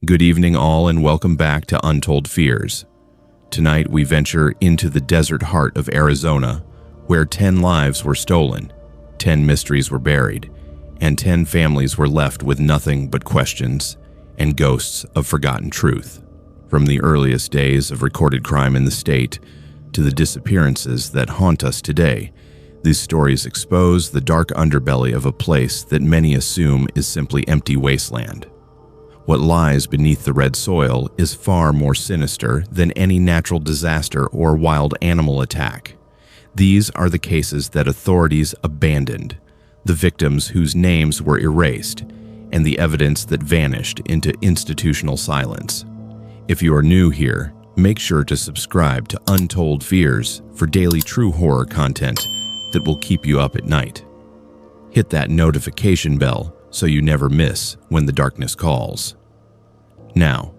Good evening all and welcome back to Untold Fears. Tonight we venture into the desert heart of Arizona, where 10 lives were stolen, 10 mysteries were buried, and 10 families were left with nothing but questions and ghosts of forgotten truth. From the earliest days of recorded crime in the state to the disappearances that haunt us today, these stories expose the dark underbelly of a place that many assume is simply empty wasteland. What lies beneath the red soil is far more sinister than any natural disaster or wild animal attack. These are the cases that authorities abandoned, the victims whose names were erased, and the evidence that vanished into institutional silence. If you are new here, make sure to subscribe to Untold Fears for daily true horror content that will keep you up at night. Hit that notification bell so you never miss when the darkness calls. Now,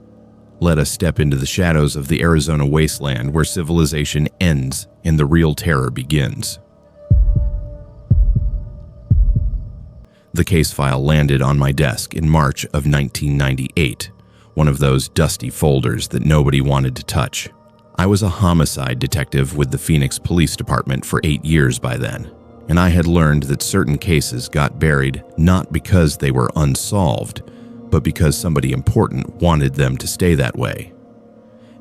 let us step into the shadows of the Arizona wasteland where civilization ends and the real terror begins. The case file landed on my desk in March of 1998, one of those dusty folders that nobody wanted to touch. I was a homicide detective with the Phoenix Police Department for 8 years by then, and I had learned that certain cases got buried not because they were unsolved, but because somebody important wanted them to stay that way.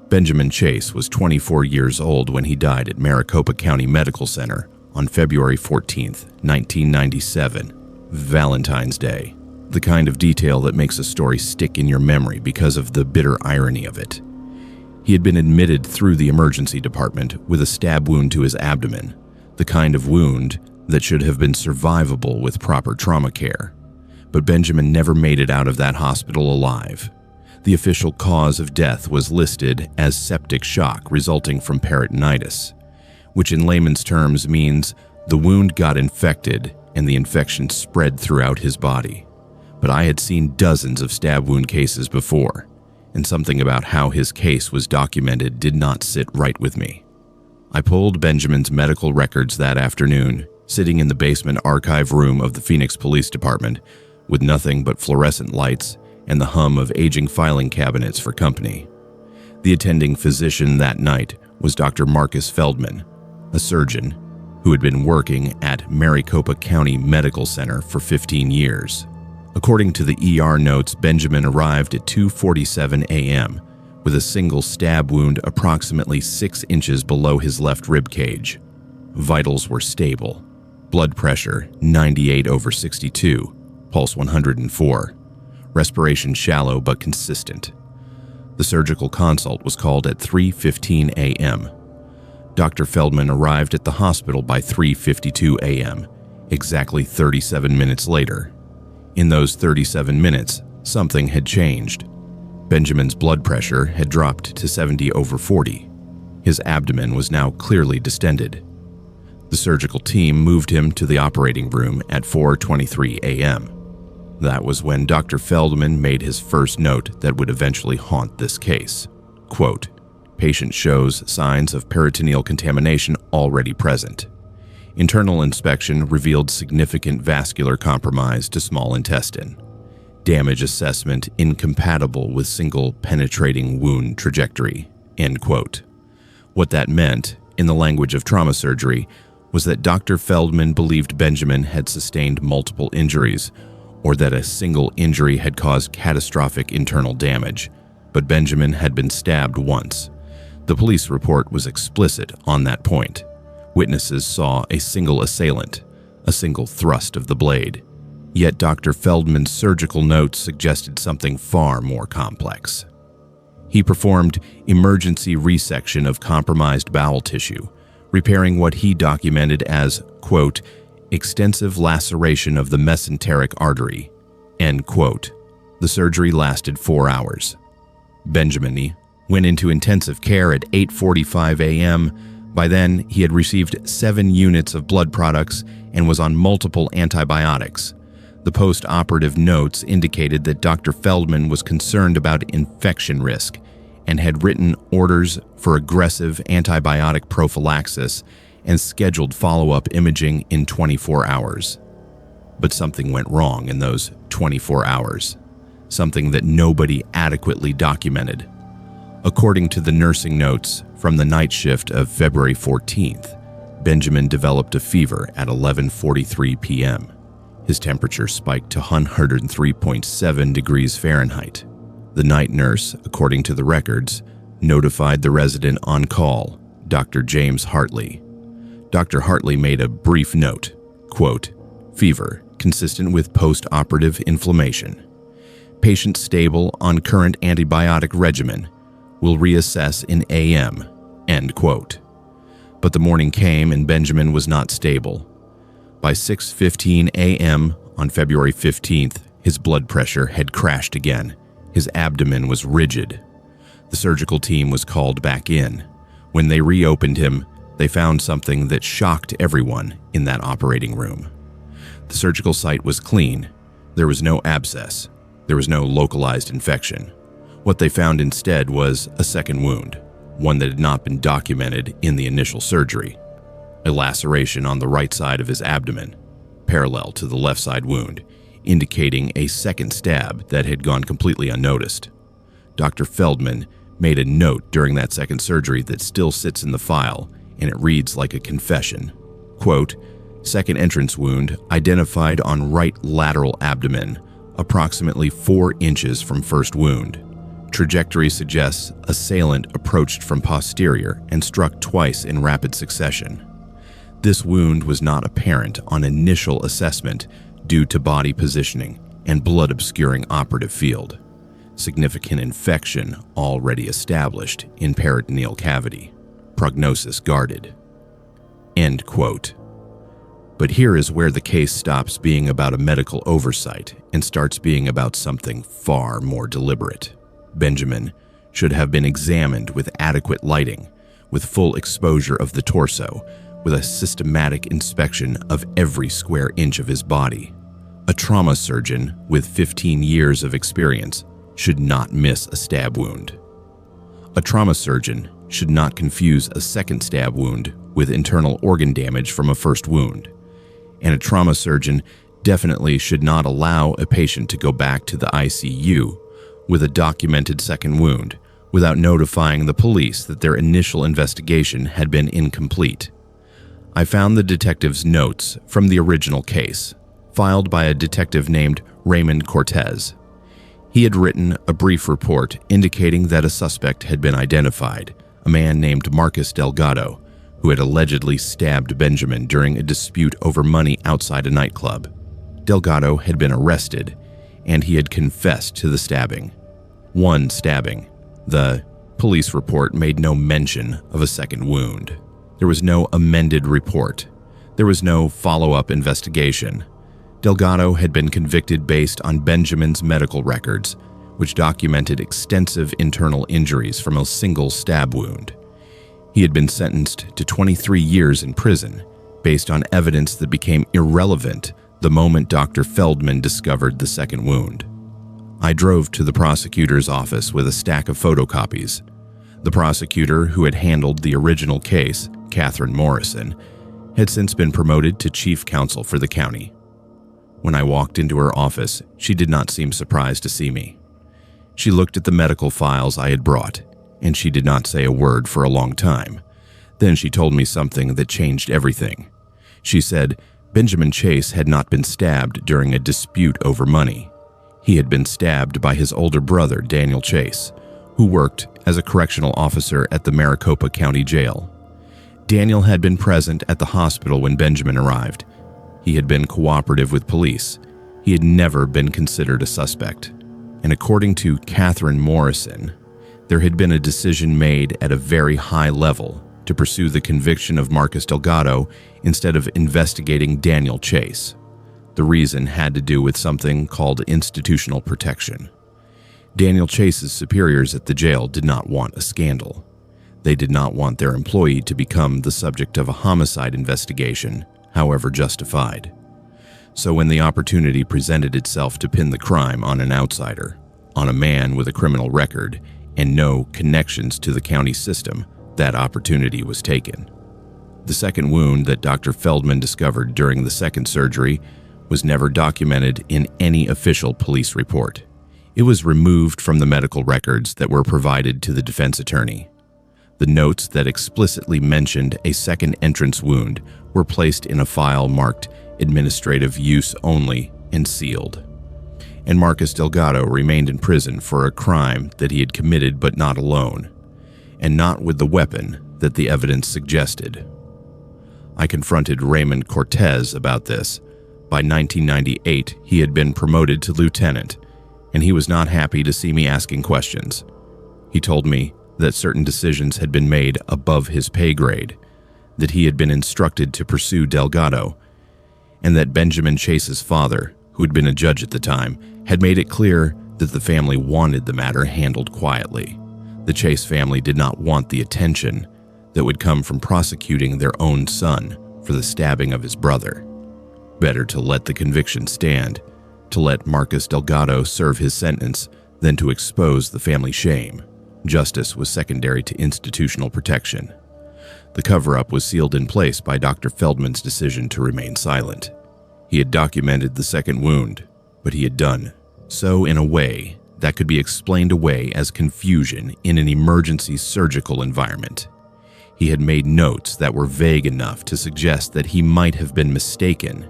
Benjamin Chase was 24 years old when he died at Maricopa County Medical Center on February 14, 1997, Valentine's Day. The kind of detail that makes a story stick in your memory because of the bitter irony of it. He had been admitted through the emergency department with a stab wound to his abdomen, the kind of wound that should have been survivable with proper trauma care. But Benjamin never made it out of that hospital alive. The official cause of death was listed as septic shock resulting from peritonitis, which in layman's terms means the wound got infected and the infection spread throughout his body. But I had seen dozens of stab wound cases before, and something about how his case was documented did not sit right with me. I pulled Benjamin's medical records that afternoon, sitting in the basement archive room of the Phoenix Police Department, with nothing but fluorescent lights and the hum of aging filing cabinets for company. The attending physician that night was Dr. Marcus Feldman, a surgeon who had been working at Maricopa County Medical Center for 15 years. According to the ER notes, Benjamin arrived at 2:47 a.m. with a single stab wound approximately 6 inches below his left rib cage. Vitals were stable. Blood pressure 98/62. Pulse 104. Respiration shallow but consistent. The surgical consult was called at 3:15 a.m. Dr. Feldman arrived at the hospital by 3:52 a.m., exactly 37 minutes later. In those 37 minutes, something had changed. Benjamin's blood pressure had dropped to 70/40. His abdomen was now clearly distended. The surgical team moved him to the operating room at 4:23 a.m. That was when Dr. Feldman made his first note that would eventually haunt this case. Quote, "Patient shows signs of peritoneal contamination already present. Internal inspection revealed significant vascular compromise to small intestine. Damage assessment incompatible with single penetrating wound trajectory." End quote. What that meant, in the language of trauma surgery, was that Dr. Feldman believed Benjamin had sustained multiple injuries, or that a single injury had caused catastrophic internal damage, but Benjamin had been stabbed once. The police report was explicit on that point. Witnesses saw a single assailant, a single thrust of the blade. Yet Dr. Feldman's surgical notes suggested something far more complex. He performed emergency resection of compromised bowel tissue, repairing what he documented as, quote, "extensive laceration of the mesenteric artery," end quote. The surgery lasted 4 hours. Benjamin went into intensive care at 8:45 a.m. By then, he had received 7 units of blood products and was on multiple antibiotics. The post-operative notes indicated that Dr. Feldman was concerned about infection risk and had written orders for aggressive antibiotic prophylaxis and scheduled follow-up imaging in 24 hours. But something went wrong in those 24 hours. something that nobody adequately documented. According to the nursing notes from the night shift of February 14th, Benjamin developed a fever at 11:43 p.m. His temperature spiked to 103.7 degrees Fahrenheit. The night nurse, according to the records, notified the resident on call, Dr. James Hartley. Dr. Hartley made a brief note, quote, "Fever consistent with post-operative inflammation. Patient stable on current antibiotic regimen. Will reassess in AM," end quote. But the morning came and Benjamin was not stable. By 6:15 a.m. on February 15th, his blood pressure had crashed again. His abdomen was rigid. The surgical team was called back in. When they reopened him, they found something that shocked everyone in that operating room. The surgical site was clean. There was no abscess. There was no localized infection. What they found instead was a second wound, one that had not been documented in the initial surgery. A laceration on the right side of his abdomen, parallel to the left side wound, indicating a second stab that had gone completely unnoticed. Dr. Feldman made a note during that second surgery that still sits in the file, and it reads like a confession. Quote, "Second entrance wound identified on right lateral abdomen, approximately 4 inches from first wound. Trajectory suggests assailant approached from posterior and struck twice in rapid succession. This wound was not apparent on initial assessment due to body positioning and blood-obscuring operative field. Significant infection already established in peritoneal cavity. Prognosis guarded." End quote. But here is where the case stops being about a medical oversight and starts being about something far more deliberate. Benjamin should have been examined with adequate lighting, with full exposure of the torso, with a systematic inspection of every square inch of his body. A trauma surgeon with 15 years of experience should not miss a stab wound. A trauma surgeon should not confuse a second stab wound with internal organ damage from a first wound. And a trauma surgeon definitely should not allow a patient to go back to the ICU with a documented second wound without notifying the police that their initial investigation had been incomplete. I found the detective's notes from the original case, filed by a detective named Raymond Cortez. He had written a brief report indicating that a suspect had been identified, a man named Marcus Delgado, who had allegedly stabbed Benjamin during a dispute over money outside a nightclub. Delgado had been arrested, and he had confessed to the stabbing. One stabbing. The police report made no mention of a second wound. There was no amended report. There was no follow-up investigation. Delgado had been convicted based on Benjamin's medical records, which documented extensive internal injuries from a single stab wound. He had been sentenced to 23 years in prison based on evidence that became irrelevant the moment Dr. Feldman discovered the second wound. I drove to the prosecutor's office with a stack of photocopies. The prosecutor who had handled the original case, Catherine Morrison, had since been promoted to chief counsel for the county. When I walked into her office, she did not seem surprised to see me. She looked at the medical files I had brought, and she did not say a word for a long time. Then she told me something that changed everything. She said Benjamin Chase had not been stabbed during a dispute over money. He had been stabbed by his older brother, Daniel Chase, who worked as a correctional officer at the Maricopa County Jail. Daniel had been present at the hospital when Benjamin arrived. He had been cooperative with police. He had never been considered a suspect. And according to Catherine Morrison, there had been a decision made at a very high level to pursue the conviction of Marcus Delgado instead of investigating Daniel Chase. The reason had to do with something called institutional protection. Daniel Chase's superiors at the jail did not want a scandal. They did not want their employee to become the subject of a homicide investigation, however justified. So when the opportunity presented itself to pin the crime on an outsider, on a man with a criminal record and no connections to the county system, that opportunity was taken. The second wound that Dr. Feldman discovered during the second surgery was never documented in any official police report. It was removed from the medical records that were provided to the defense attorney. The notes that explicitly mentioned a second entrance wound were placed in a file marked administrative use only and sealed. And Marcus Delgado remained in prison for a crime that he had committed but not alone, and not with the weapon that the evidence suggested. I confronted Raymond Cortez about this. By 1998, he had been promoted to lieutenant, and he was not happy to see me asking questions. He told me that certain decisions had been made above his pay grade, that he had been instructed to pursue Delgado, and that Benjamin Chase's father, who had been a judge at the time, had made it clear that the family wanted the matter handled quietly. The Chase family did not want the attention that would come from prosecuting their own son for the stabbing of his brother. Better to let the conviction stand, to let Marcus Delgado serve his sentence, than to expose the family shame. Justice was secondary to institutional protection. The cover-up was sealed in place by Dr. Feldman's decision to remain silent. He had documented the second wound, but he had done so in a way that could be explained away as confusion in an emergency surgical environment. He had made notes that were vague enough to suggest that he might have been mistaken,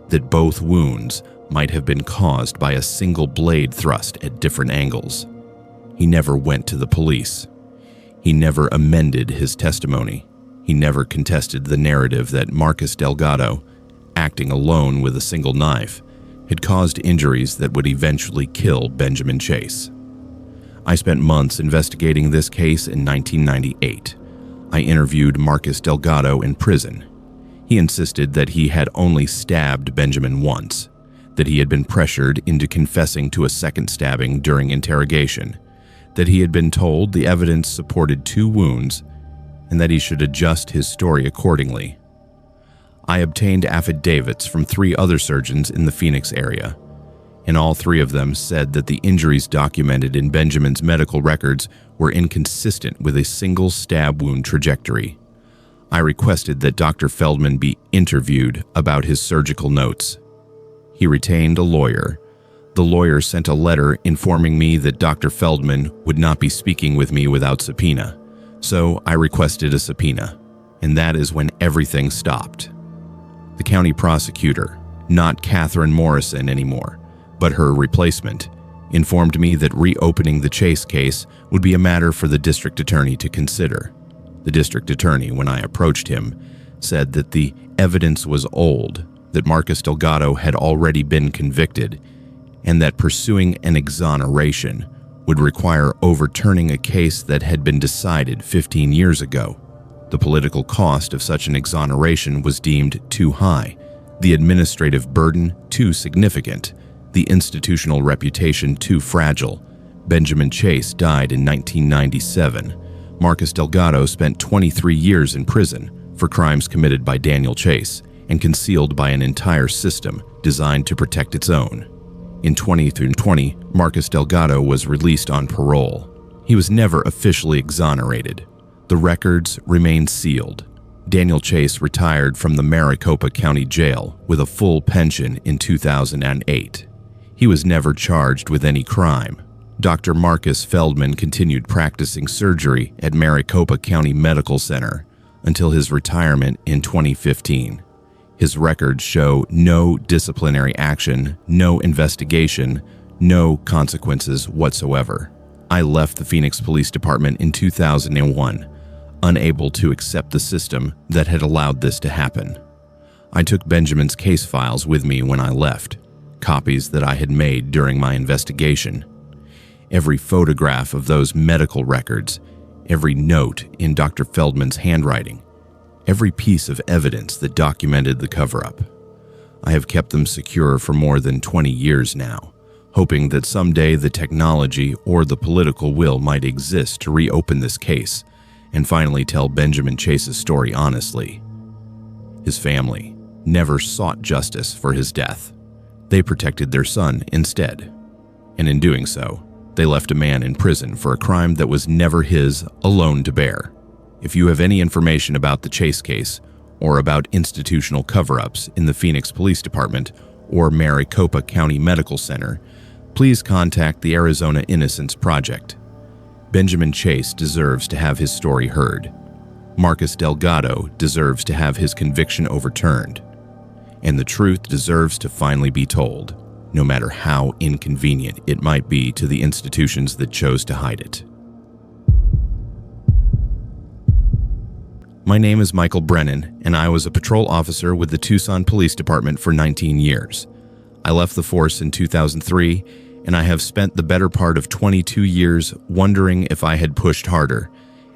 that both wounds might have been caused by a single blade thrust at different angles. He never went to the police. He never amended his testimony. He never contested the narrative that Marcus Delgado, acting alone with a single knife, had caused injuries that would eventually kill Benjamin Chase. I spent months investigating this case in 1998. I interviewed Marcus Delgado in prison. He insisted that he had only stabbed Benjamin once, that he had been pressured into confessing to a second stabbing during interrogation, that he had been told the evidence supported 2 wounds, and that he should adjust his story accordingly. I obtained affidavits from 3 other surgeons in the Phoenix area, and all 3 of them said that the injuries documented in Benjamin's medical records were inconsistent with a single stab wound trajectory. I requested that Dr. Feldman be interviewed about his surgical notes. He retained a lawyer. The lawyer sent a letter informing me that Dr. Feldman would not be speaking with me without subpoena, so I requested a subpoena, and that is when everything stopped. The county prosecutor, not Catherine Morrison anymore, but her replacement, informed me that reopening the Chase case would be a matter for the district attorney to consider. The district attorney, when I approached him, said that the evidence was old, that Marcus Delgado had already been convicted, and that pursuing an exoneration would require overturning a case that had been decided 15 years ago. The political cost of such an exoneration was deemed too high, the administrative burden too significant, the institutional reputation too fragile. Benjamin Chase died in 1997. Marcus Delgado spent 23 years in prison for crimes committed by Daniel Chase and concealed by an entire system designed to protect its own. In 2020, Marcus Delgado was released on parole. He was never officially exonerated. The records remain sealed. Daniel Chase retired from the Maricopa County Jail with a full pension in 2008. He was never charged with any crime. Dr. Marcus Feldman continued practicing surgery at Maricopa County Medical Center until his retirement in 2015. His records show no disciplinary action, no investigation, no consequences whatsoever. I left the Phoenix Police Department in 2001, unable to accept the system that had allowed this to happen. I took Benjamin's case files with me when I left, copies that I had made during my investigation. Every photograph of those medical records, every note in Dr. Feldman's handwriting, every piece of evidence that documented the cover-up. I have kept them secure for more than 20 years now, hoping that someday the technology or the political will might exist to reopen this case and finally tell Benjamin Chase's story honestly. His family never sought justice for his death. They protected their son instead, and in doing so, they left a man in prison for a crime that was never his alone to bear. If you have any information about the Chase case or about institutional cover-ups in the Phoenix Police Department or Maricopa County Medical Center, Please contact the Arizona Innocence Project. Benjamin Chase deserves to have his story heard. Marcus Delgado deserves to have his conviction overturned. And the truth deserves to finally be told, no matter how inconvenient it might be to the institutions that chose to hide it. My name is Michael Brennan, and I was a patrol officer with the Tucson Police Department for 19 years. I left the force in 2003, and I have spent the better part of 22 years wondering if I had pushed harder,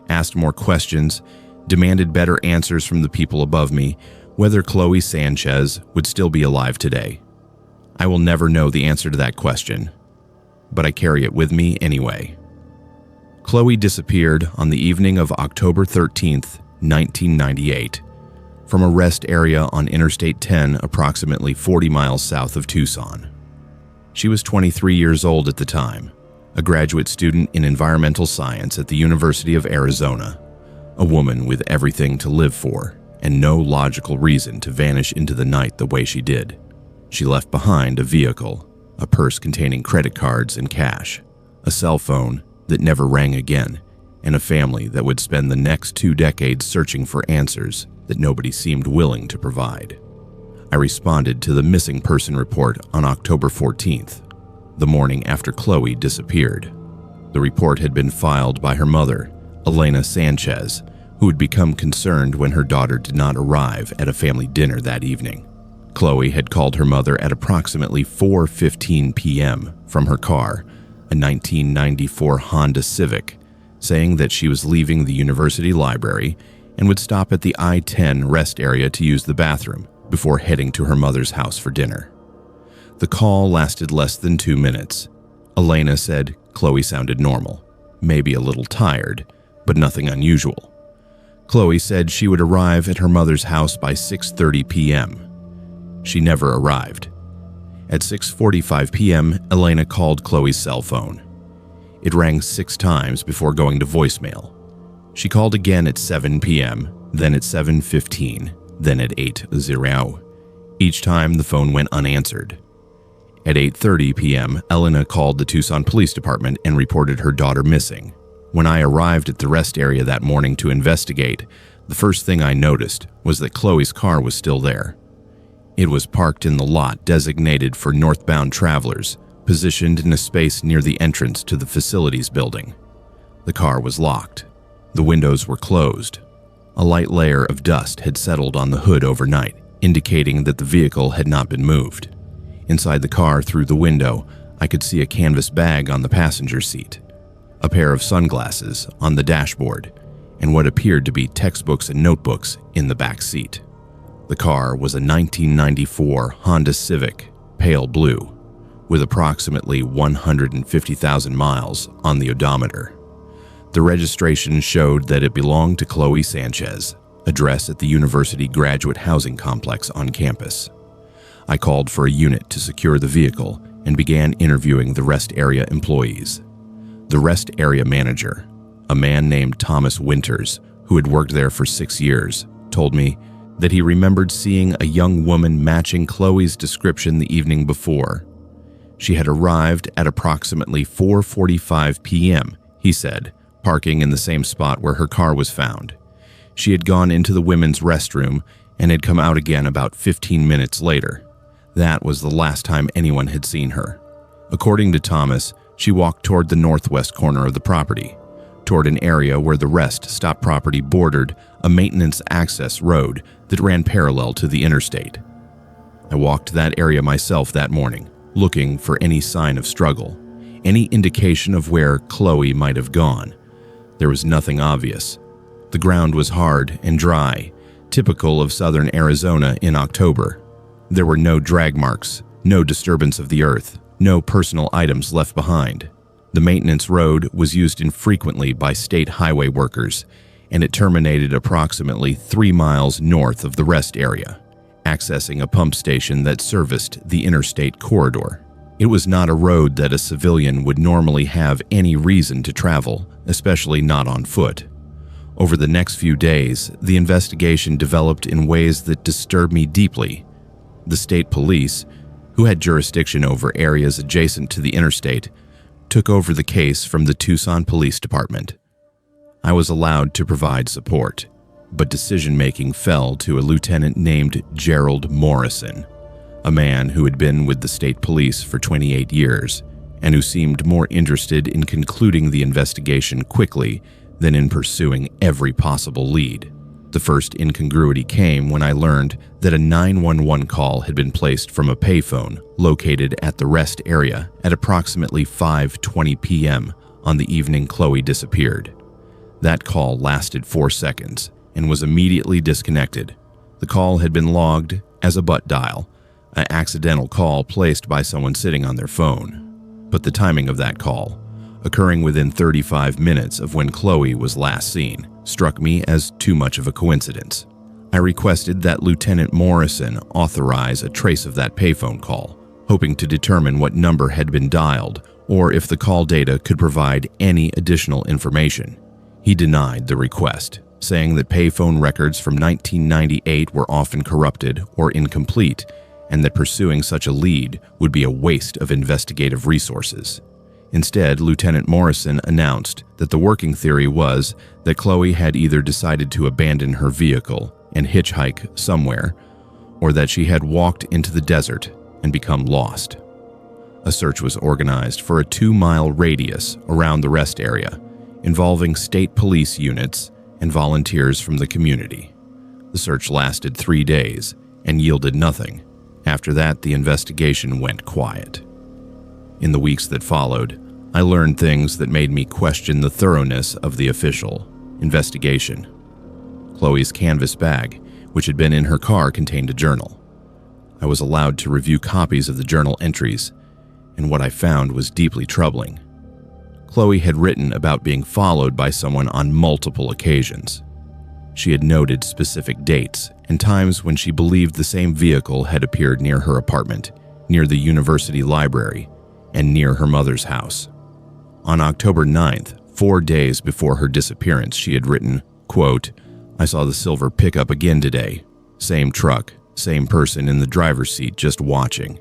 asked more questions, demanded better answers from the people above me, whether Chloe Sanchez would still be alive today. I will never know the answer to that question, but I carry it with me anyway. Chloe disappeared on the evening of October 13th, 1998, from a rest area on Interstate 10 approximately 40 miles south of Tucson. She was 23 years old at the time, a graduate student in environmental science at the University of Arizona, a woman with everything to live for and no logical reason to vanish into the night the way she did. She left behind a vehicle, a purse containing credit cards and cash, a cell phone that never rang again, and a family that would spend the next 2 decades searching for answers that nobody seemed willing to provide. I responded to the missing person report on October 14th, the morning after Chloe disappeared. The report had been filed by her mother, Elena Sanchez, who had become concerned when her daughter did not arrive at a family dinner that evening. Chloe had called her mother at approximately 4:15 p.m. from her car, a 1994 Honda Civic, saying that she was leaving the university library and would stop at the I-10 rest area to use the bathroom before heading to her mother's house for dinner. The call lasted less than 2 minutes. Elena said Chloe sounded normal, maybe a little tired, but nothing unusual. Chloe said she would arrive at her mother's house by 6:30 p.m. She never arrived. At 6:45 p.m., Elena called Chloe's cell phone. It rang 6 times before going to voicemail. She called again at 7 p.m., then at 7:15, then at 8:00. Each time the phone went unanswered. At 8:30 p.m., Elena called the Tucson Police Department and reported her daughter missing. When I arrived at the rest area that morning to investigate, the first thing I noticed was that Chloe's car was still there. It was parked in the lot designated for northbound travelers, positioned in a space near the entrance to the facilities building. The car was locked. The windows were closed. A light layer of dust had settled on the hood overnight, indicating that the vehicle had not been moved. Inside the car, through the window, I could see a canvas bag on the passenger seat, a pair of sunglasses on the dashboard, and what appeared to be textbooks and notebooks in the back seat. The car was a 1994 Honda Civic, pale blue, with approximately 150,000 miles on the odometer. The registration showed that it belonged to Chloe Sanchez, address at the university graduate housing complex on campus. I called for a unit to secure the vehicle and began interviewing the rest area employees. The rest area manager, a man named Thomas Winters, who had worked there for 6 years, told me that he remembered seeing a young woman matching Chloe's description the evening before. She had arrived at approximately 4:45 p.m., he said, parking in the same spot where her car was found. She had gone into the women's restroom and had come out again about 15 minutes later. That was the last time anyone had seen her. According to Thomas, she walked toward the northwest corner of the property, toward an area where the rest stop property bordered a maintenance access road that ran parallel to the interstate. I walked that area myself that morning, looking for any sign of struggle, any indication of where Chloe might have gone. There was nothing obvious. The ground was hard and dry, typical of southern Arizona in October. There were no drag marks, no disturbance of the earth, no personal items left behind. The maintenance road was used infrequently by state highway workers, and it terminated approximately 3 miles north of the rest area, accessing a pump station that serviced the interstate corridor. It was not a road that a civilian would normally have any reason to travel, especially not on foot. Over the next few days, the investigation developed in ways that disturbed me deeply. The state police, who had jurisdiction over areas adjacent to the interstate, took over the case from the Tucson Police Department. I was allowed to provide support, but decision-making fell to a lieutenant named Gerald Morrison, a man who had been with the state police for 28 years and who seemed more interested in concluding the investigation quickly than in pursuing every possible lead. The first incongruity came when I learned that a 911 call had been placed from a payphone located at the rest area at approximately 5:20 p.m. on the evening Chloe disappeared. That call lasted 4 seconds and was immediately disconnected. The call had been logged as a butt dial, an accidental call placed by someone sitting on their phone. But the timing of that call, occurring within 35 minutes of when Chloe was last seen, struck me as too much of a coincidence. I requested that Lieutenant Morrison authorize a trace of that payphone call, hoping to determine what number had been dialed or if the call data could provide any additional information. He denied the request, saying that payphone records from 1998 were often corrupted or incomplete, and that pursuing such a lead would be a waste of investigative resources. Instead, Lieutenant Morrison announced that the working theory was that Chloe had either decided to abandon her vehicle and hitchhike somewhere, or that she had walked into the desert and become lost. A search was organized for a 2-mile radius around the rest area, involving state police units and volunteers from the community. The search lasted 3 days and yielded nothing. After that, the investigation went quiet. In the weeks that followed, I learned things that made me question the thoroughness of the official investigation. Chloe's canvas bag, which had been in her car, contained a journal. I was allowed to review copies of the journal entries, and what I found was deeply troubling. Chloe had written about being followed by someone on multiple occasions. She had noted specific dates and times when she believed the same vehicle had appeared near her apartment, near the university library, and near her mother's house. On October 9th, 4 days before her disappearance, she had written, quote, "I saw the silver pickup again today. Same truck, same person in the driver's seat just watching.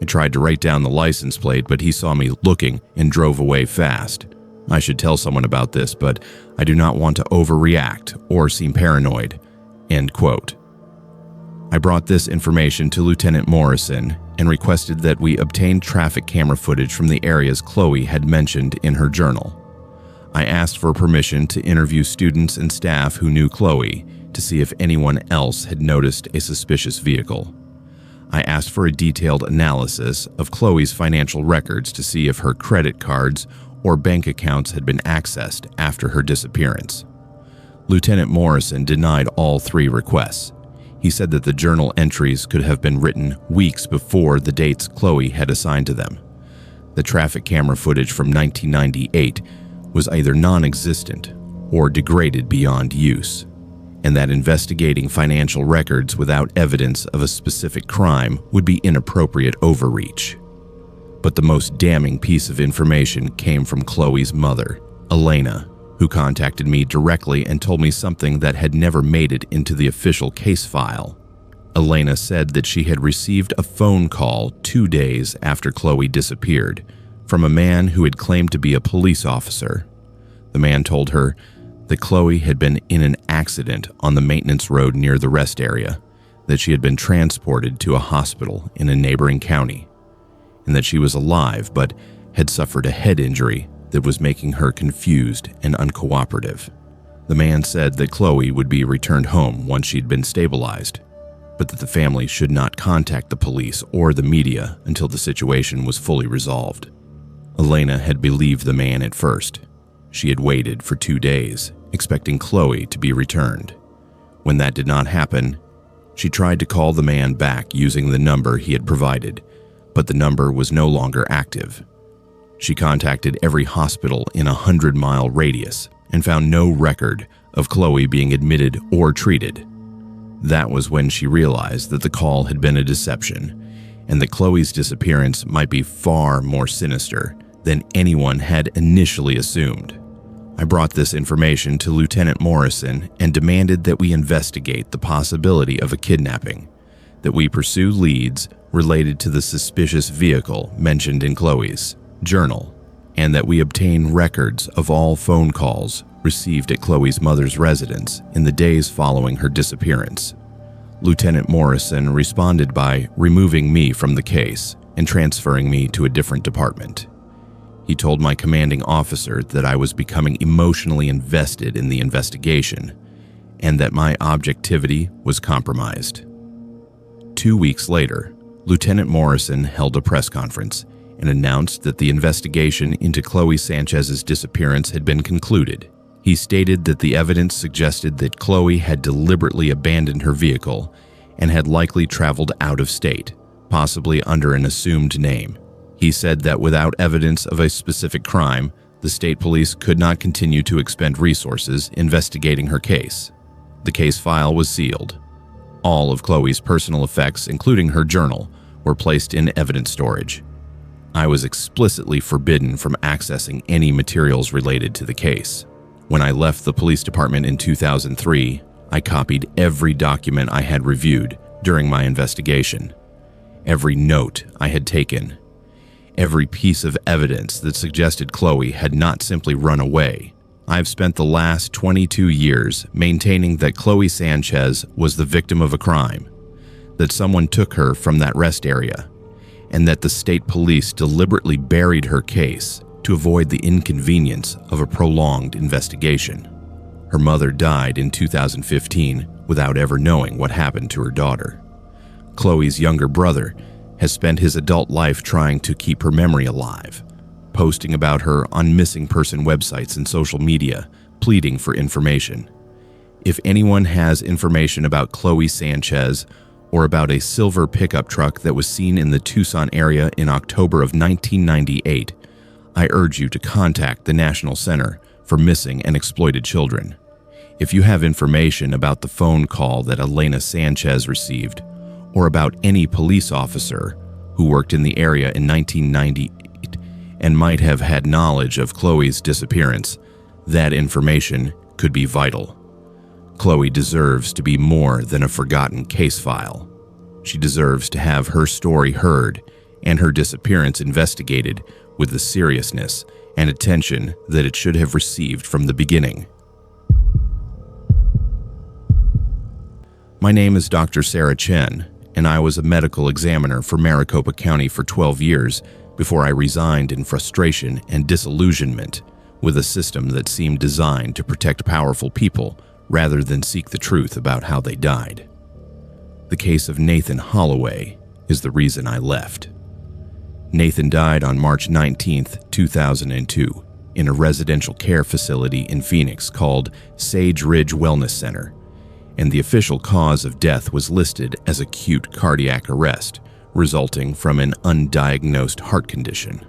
I tried to write down the license plate, but he saw me looking and drove away fast. I should tell someone about this, but I do not want to overreact or seem paranoid." End quote. I brought this information to Lieutenant Morrison and requested that we obtain traffic camera footage from the areas Chloe had mentioned in her journal. I asked for permission to interview students and staff who knew Chloe to see if anyone else had noticed a suspicious vehicle. I asked for a detailed analysis of Chloe's financial records to see if her credit cards or bank accounts had been accessed after her disappearance. Lieutenant Morrison denied all 3 requests. He said that the journal entries could have been written weeks before the dates Chloe had assigned to them. The traffic camera footage from 1998 was either non-existent or degraded beyond use, and that investigating financial records without evidence of a specific crime would be inappropriate overreach. But the most damning piece of information came from Chloe's mother, Elena, who contacted me directly and told me something that had never made it into the official case file. Elena said that she had received a phone call 2 days after Chloe disappeared from a man who had claimed to be a police officer. The man told her that Chloe had been in an accident on the maintenance road near the rest area, that she had been transported to a hospital in a neighboring county, and that she was alive but had suffered a head injury that was making her confused and uncooperative. The man said that Chloe would be returned home once she'd been stabilized, but that the family should not contact the police or the media until the situation was fully resolved. Elena had believed the man at first. She had waited for 2 days, expecting Chloe to be returned. When that did not happen, she tried to call the man back using the number he had provided, but the number was no longer active. She contacted every hospital in a 100-mile radius and found no record of Chloe being admitted or treated. That was when she realized that the call had been a deception and that Chloe's disappearance might be far more sinister than anyone had initially assumed. I brought this information to Lieutenant Morrison and demanded that we investigate the possibility of a kidnapping, that we pursue leads related to the suspicious vehicle mentioned in Chloe's journal, and that we obtain records of all phone calls received at Chloe's mother's residence in the days following her disappearance. Lieutenant Morrison responded by removing me from the case and transferring me to a different department. He told my commanding officer that I was becoming emotionally invested in the investigation and that my objectivity was compromised. 2 weeks later, Lieutenant Morrison held a press conference and announced that the investigation into Chloe Sanchez's disappearance had been concluded. He stated that the evidence suggested that Chloe had deliberately abandoned her vehicle and had likely traveled out of state, possibly under an assumed name. He said that without evidence of a specific crime, the state police could not continue to expend resources investigating her case. The case file was sealed. All of Chloe's personal effects, including her journal, were placed in evidence storage. I was explicitly forbidden from accessing any materials related to the case. When I left the police department in 2003, I copied every document I had reviewed during my investigation, every note I had taken, every piece of evidence that suggested Chloe had not simply run away. I've spent the last 22 years maintaining that Chloe Sanchez was the victim of a crime, that someone took her from that rest area, and that the state police deliberately buried her case to avoid the inconvenience of a prolonged investigation. Her mother died in 2015 without ever knowing what happened to her daughter. Chloe's younger brother has spent his adult life trying to keep her memory alive, posting about her on missing person websites and social media, pleading for information. If anyone has information about Chloe Sanchez or about a silver pickup truck that was seen in the Tucson area in October of 1998, I urge you to contact the National Center for Missing and Exploited Children. If you have information about the phone call that Elena Sanchez received, or about any police officer who worked in the area in 1998 and might have had knowledge of Chloe's disappearance, that information could be vital. Chloe deserves to be more than a forgotten case file. She deserves to have her story heard and her disappearance investigated with the seriousness and attention that it should have received from the beginning. My name is Dr. Sarah Chen, and I was a medical examiner for Maricopa County for 12 years before I resigned in frustration and disillusionment with a system that seemed designed to protect powerful people rather than seek the truth about how they died. The case of Nathan Holloway is the reason I left. Nathan died on March 19, 2002, in a residential care facility in Phoenix called Sage Ridge Wellness Center, and the official cause of death was listed as acute cardiac arrest resulting from an undiagnosed heart condition.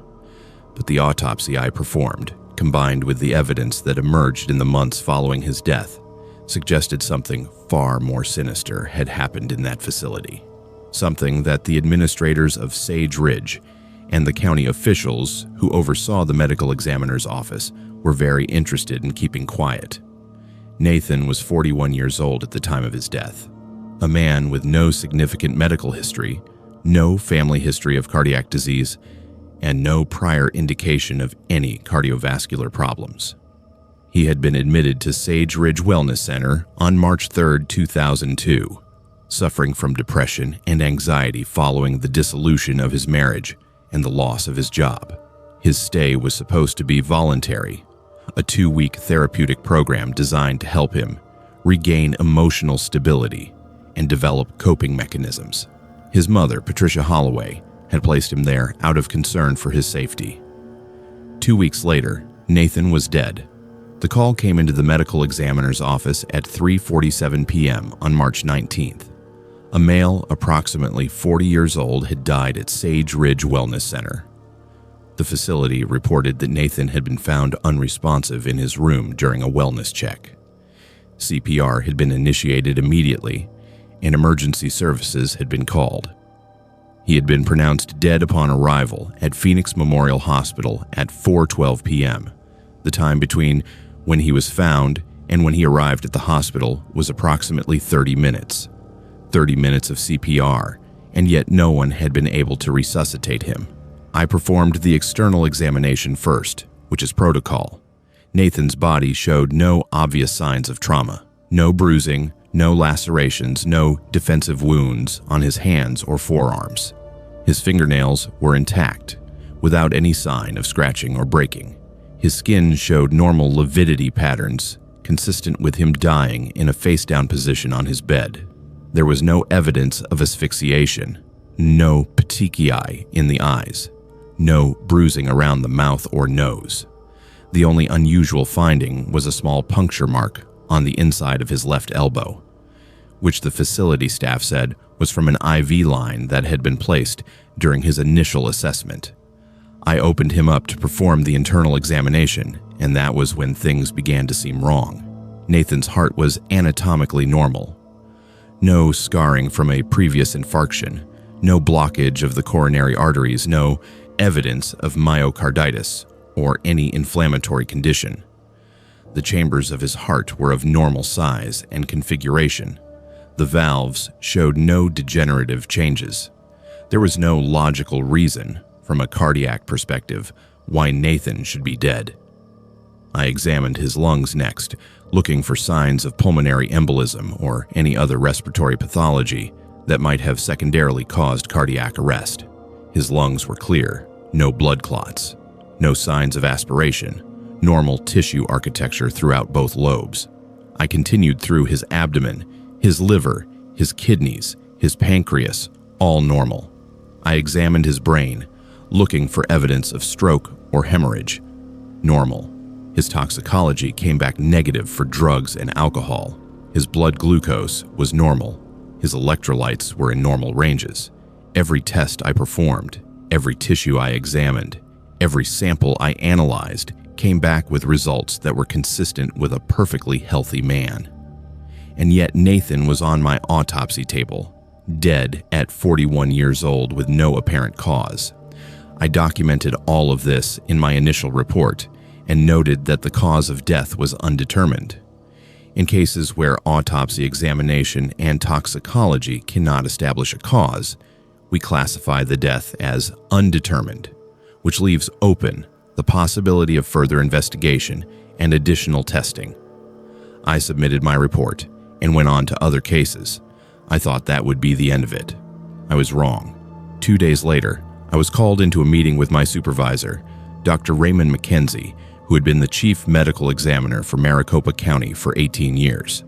But the autopsy I performed, combined with the evidence that emerged in the months following his death, suggested something far more sinister had happened in that facility. Something that the administrators of Sage Ridge and the county officials who oversaw the medical examiner's office were very interested in keeping quiet. Nathan was 41 years old at the time of his death, a man with no significant medical history, no family history of cardiac disease, and no prior indication of any cardiovascular problems. He had been admitted to Sage Ridge Wellness Center on March 3, 2002, suffering from depression and anxiety following the dissolution of his marriage and the loss of his job. His stay was supposed to be voluntary, a 2-week therapeutic program designed to help him regain emotional stability and develop coping mechanisms. His mother, Patricia Holloway, had placed him there out of concern for his safety. 2 weeks later, Nathan was dead. The call came into the medical examiner's office at 3:47 p.m. on March 19th. A male approximately 40 years old had died at Sage Ridge Wellness Center. The facility reported that Nathan had been found unresponsive in his room during a wellness check. CPR had been initiated immediately, and emergency services had been called. He had been pronounced dead upon arrival at Phoenix Memorial Hospital at 4:12 p.m. The time between when he was found and when he arrived at the hospital was approximately 30 minutes. 30 minutes of CPR and yet no one had been able to resuscitate him. I performed the external examination first, which is protocol. Nathan's body showed no obvious signs of trauma. No bruising, no lacerations, no defensive wounds on his hands or forearms. His fingernails were intact, without any sign of scratching or breaking. His skin showed normal lividity patterns, consistent with him dying in a face-down position on his bed. There was no evidence of asphyxiation, no petechiae in the eyes, no bruising around the mouth or nose. The only unusual finding was a small puncture mark on the inside of his left elbow, which the facility staff said was from an IV line that had been placed during his initial assessment. I opened him up to perform the internal examination, and that was when things began to seem wrong. Nathan's heart was anatomically normal. No scarring from a previous infarction, no blockage of the coronary arteries, no evidence of myocarditis or any inflammatory condition. The chambers of his heart were of normal size and configuration. The valves showed no degenerative changes. There was no logical reason, from a cardiac perspective, why Nathan should be dead. I examined his lungs next, looking for signs of pulmonary embolism or any other respiratory pathology that might have secondarily caused cardiac arrest. His lungs were clear, no blood clots, no signs of aspiration, normal tissue architecture throughout both lobes. I continued through his abdomen, his liver, his kidneys, his pancreas, all normal. I examined his brain, looking for evidence of stroke or hemorrhage. Normal. His toxicology came back negative for drugs and alcohol. His blood glucose was normal. His electrolytes were in normal ranges. Every test I performed, every tissue I examined, every sample I analyzed came back with results that were consistent with a perfectly healthy man. And yet Nathan was on my autopsy table, dead at 41 years old with no apparent cause. I documented all of this in my initial report and noted that the cause of death was undetermined. In cases where autopsy examination and toxicology cannot establish a cause, we classify the death as undetermined, which leaves open the possibility of further investigation and additional testing. I submitted my report and went on to other cases. I thought that would be the end of it. I was wrong. 2 days later, I was called into a meeting with my supervisor, Dr. Raymond McKenzie, who had been the chief medical examiner for Maricopa County for 18 years.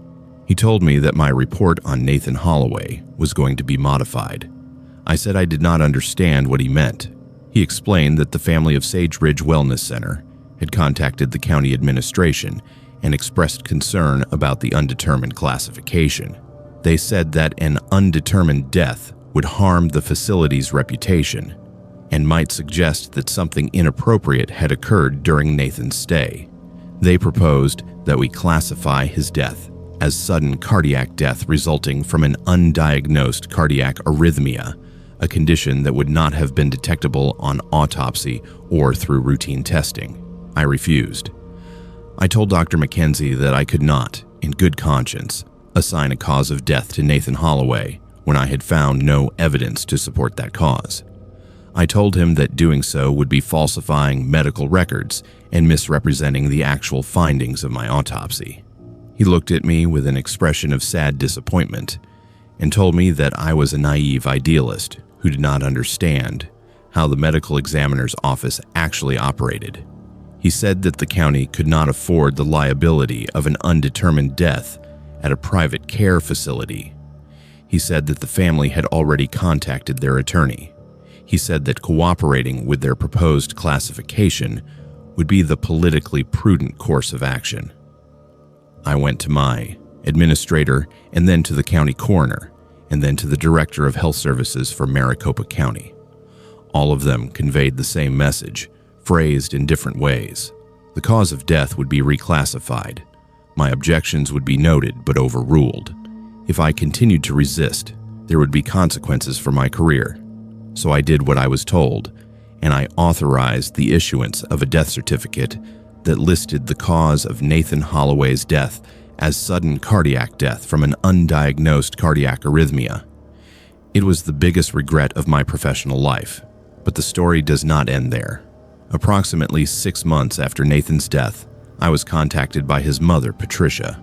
He told me that my report on Nathan Holloway was going to be modified. I said I did not understand what he meant. He explained that the family of Sage Ridge Wellness Center had contacted the county administration and expressed concern about the undetermined classification. They said that an undetermined death would harm the facility's reputation and might suggest that something inappropriate had occurred during Nathan's stay. They proposed that we classify his death as sudden cardiac death resulting from an undiagnosed cardiac arrhythmia, a condition that would not have been detectable on autopsy or through routine testing. I refused. I told Dr. McKenzie that I could not, in good conscience, assign a cause of death to Nathan Holloway when I had found no evidence to support that cause. I told him that doing so would be falsifying medical records and misrepresenting the actual findings of my autopsy. He looked at me with an expression of sad disappointment and told me that I was a naive idealist who did not understand how the medical examiner's office actually operated. He said that the county could not afford the liability of an undetermined death at a private care facility. He said that the family had already contacted their attorney. He said that cooperating with their proposed classification would be the politically prudent course of action. I went to my administrator and then to the county coroner and then to the director of health services for Maricopa County. All of them conveyed the same message, phrased in different ways. The cause of death would be reclassified. My objections would be noted but overruled. If I continued to resist, there would be consequences for my career. So I did what I was told, and I authorized the issuance of a death certificate that listed the cause of Nathan Holloway's death as sudden cardiac death from an undiagnosed cardiac arrhythmia. It was the biggest regret of my professional life, but the story does not end there. Approximately 6 months after Nathan's death, I was contacted by his mother, Patricia.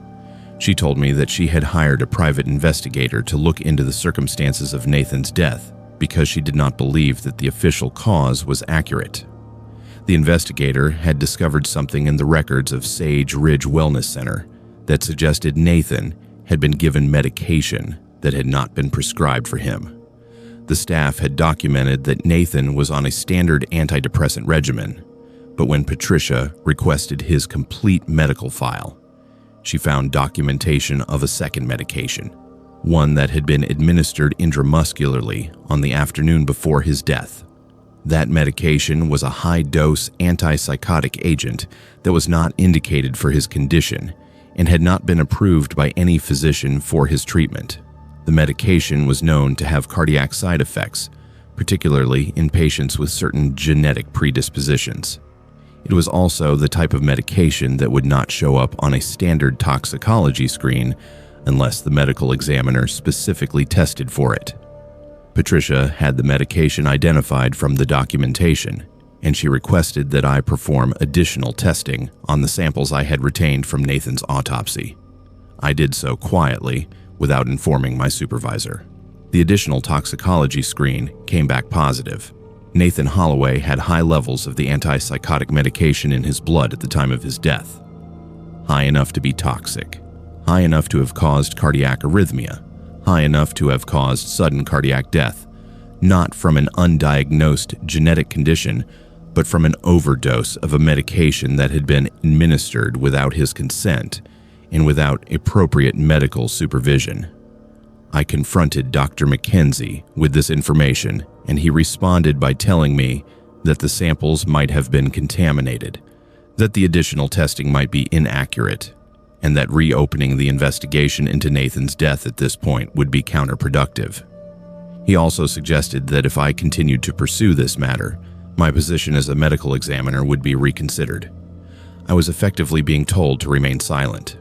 She told me that she had hired a private investigator to look into the circumstances of Nathan's death because she did not believe that the official cause was accurate. The investigator had discovered something in the records of Sage Ridge Wellness Center that suggested Nathan had been given medication that had not been prescribed for him. The staff had documented that Nathan was on a standard antidepressant regimen, but when Patricia requested his complete medical file, she found documentation of a second medication, one that had been administered intramuscularly on the afternoon before his death. That medication was a high-dose antipsychotic agent that was not indicated for his condition and had not been approved by any physician for his treatment. The medication was known to have cardiac side effects, particularly in patients with certain genetic predispositions. It was also the type of medication that would not show up on a standard toxicology screen unless the medical examiner specifically tested for it. Patricia had the medication identified from the documentation, and she requested that I perform additional testing on the samples I had retained from Nathan's autopsy. I did so quietly, without informing my supervisor. The additional toxicology screen came back positive. Nathan Holloway had high levels of the antipsychotic medication in his blood at the time of his death. High enough to be toxic, high enough to have caused cardiac arrhythmia, high enough to have caused sudden cardiac death, not from an undiagnosed genetic condition, but from an overdose of a medication that had been administered without his consent and without appropriate medical supervision. I confronted Dr. McKenzie with this information, and he responded by telling me that the samples might have been contaminated, that the additional testing might be inaccurate, and that reopening the investigation into Nathan's death at this point would be counterproductive. He also suggested that if I continued to pursue this matter, my position as a medical examiner would be reconsidered. I was effectively being told to remain silent.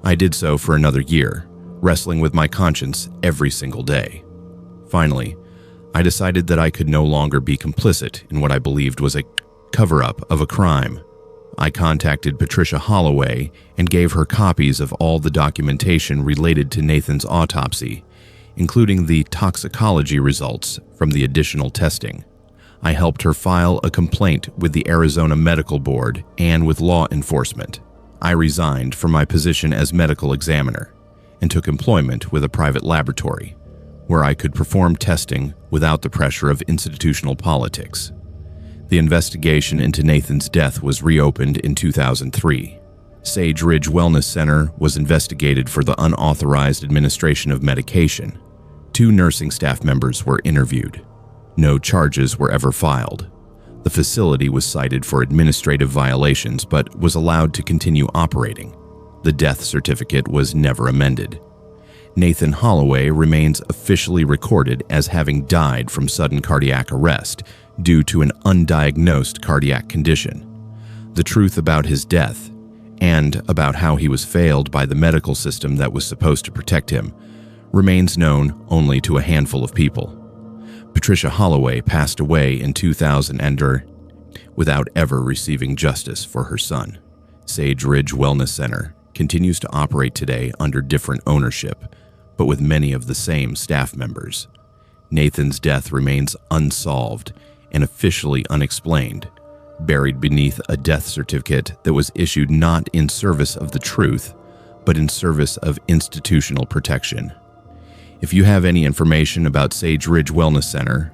I did so for another year, wrestling with my conscience every single day. Finally, I decided that I could no longer be complicit in what I believed was a cover-up of a crime. I contacted Patricia Holloway and gave her copies of all the documentation related to Nathan's autopsy, including the toxicology results from the additional testing. I helped her file a complaint with the Arizona Medical Board and with law enforcement. I resigned from my position as medical examiner and took employment with a private laboratory, where I could perform testing without the pressure of institutional politics. The investigation into Nathan's death was reopened in 2003. Sage Ridge Wellness Center was investigated for the unauthorized administration of medication. 2 nursing staff members were interviewed. No charges were ever filed. The facility was cited for administrative violations but was allowed to continue operating. The death certificate was never amended. Nathan Holloway remains officially recorded as having died from sudden cardiac arrest due to an undiagnosed cardiac condition. The truth about his death, and about how he was failed by the medical system that was supposed to protect him, remains known only to a handful of people. Patricia Holloway passed away in 2000 without ever receiving justice for her son. Sage Ridge Wellness Center continues to operate today under different ownership, but with many of the same staff members. Nathan's death remains unsolved and officially unexplained, buried beneath a death certificate that was issued not in service of the truth, but in service of institutional protection. If you have any information about Sage Ridge Wellness Center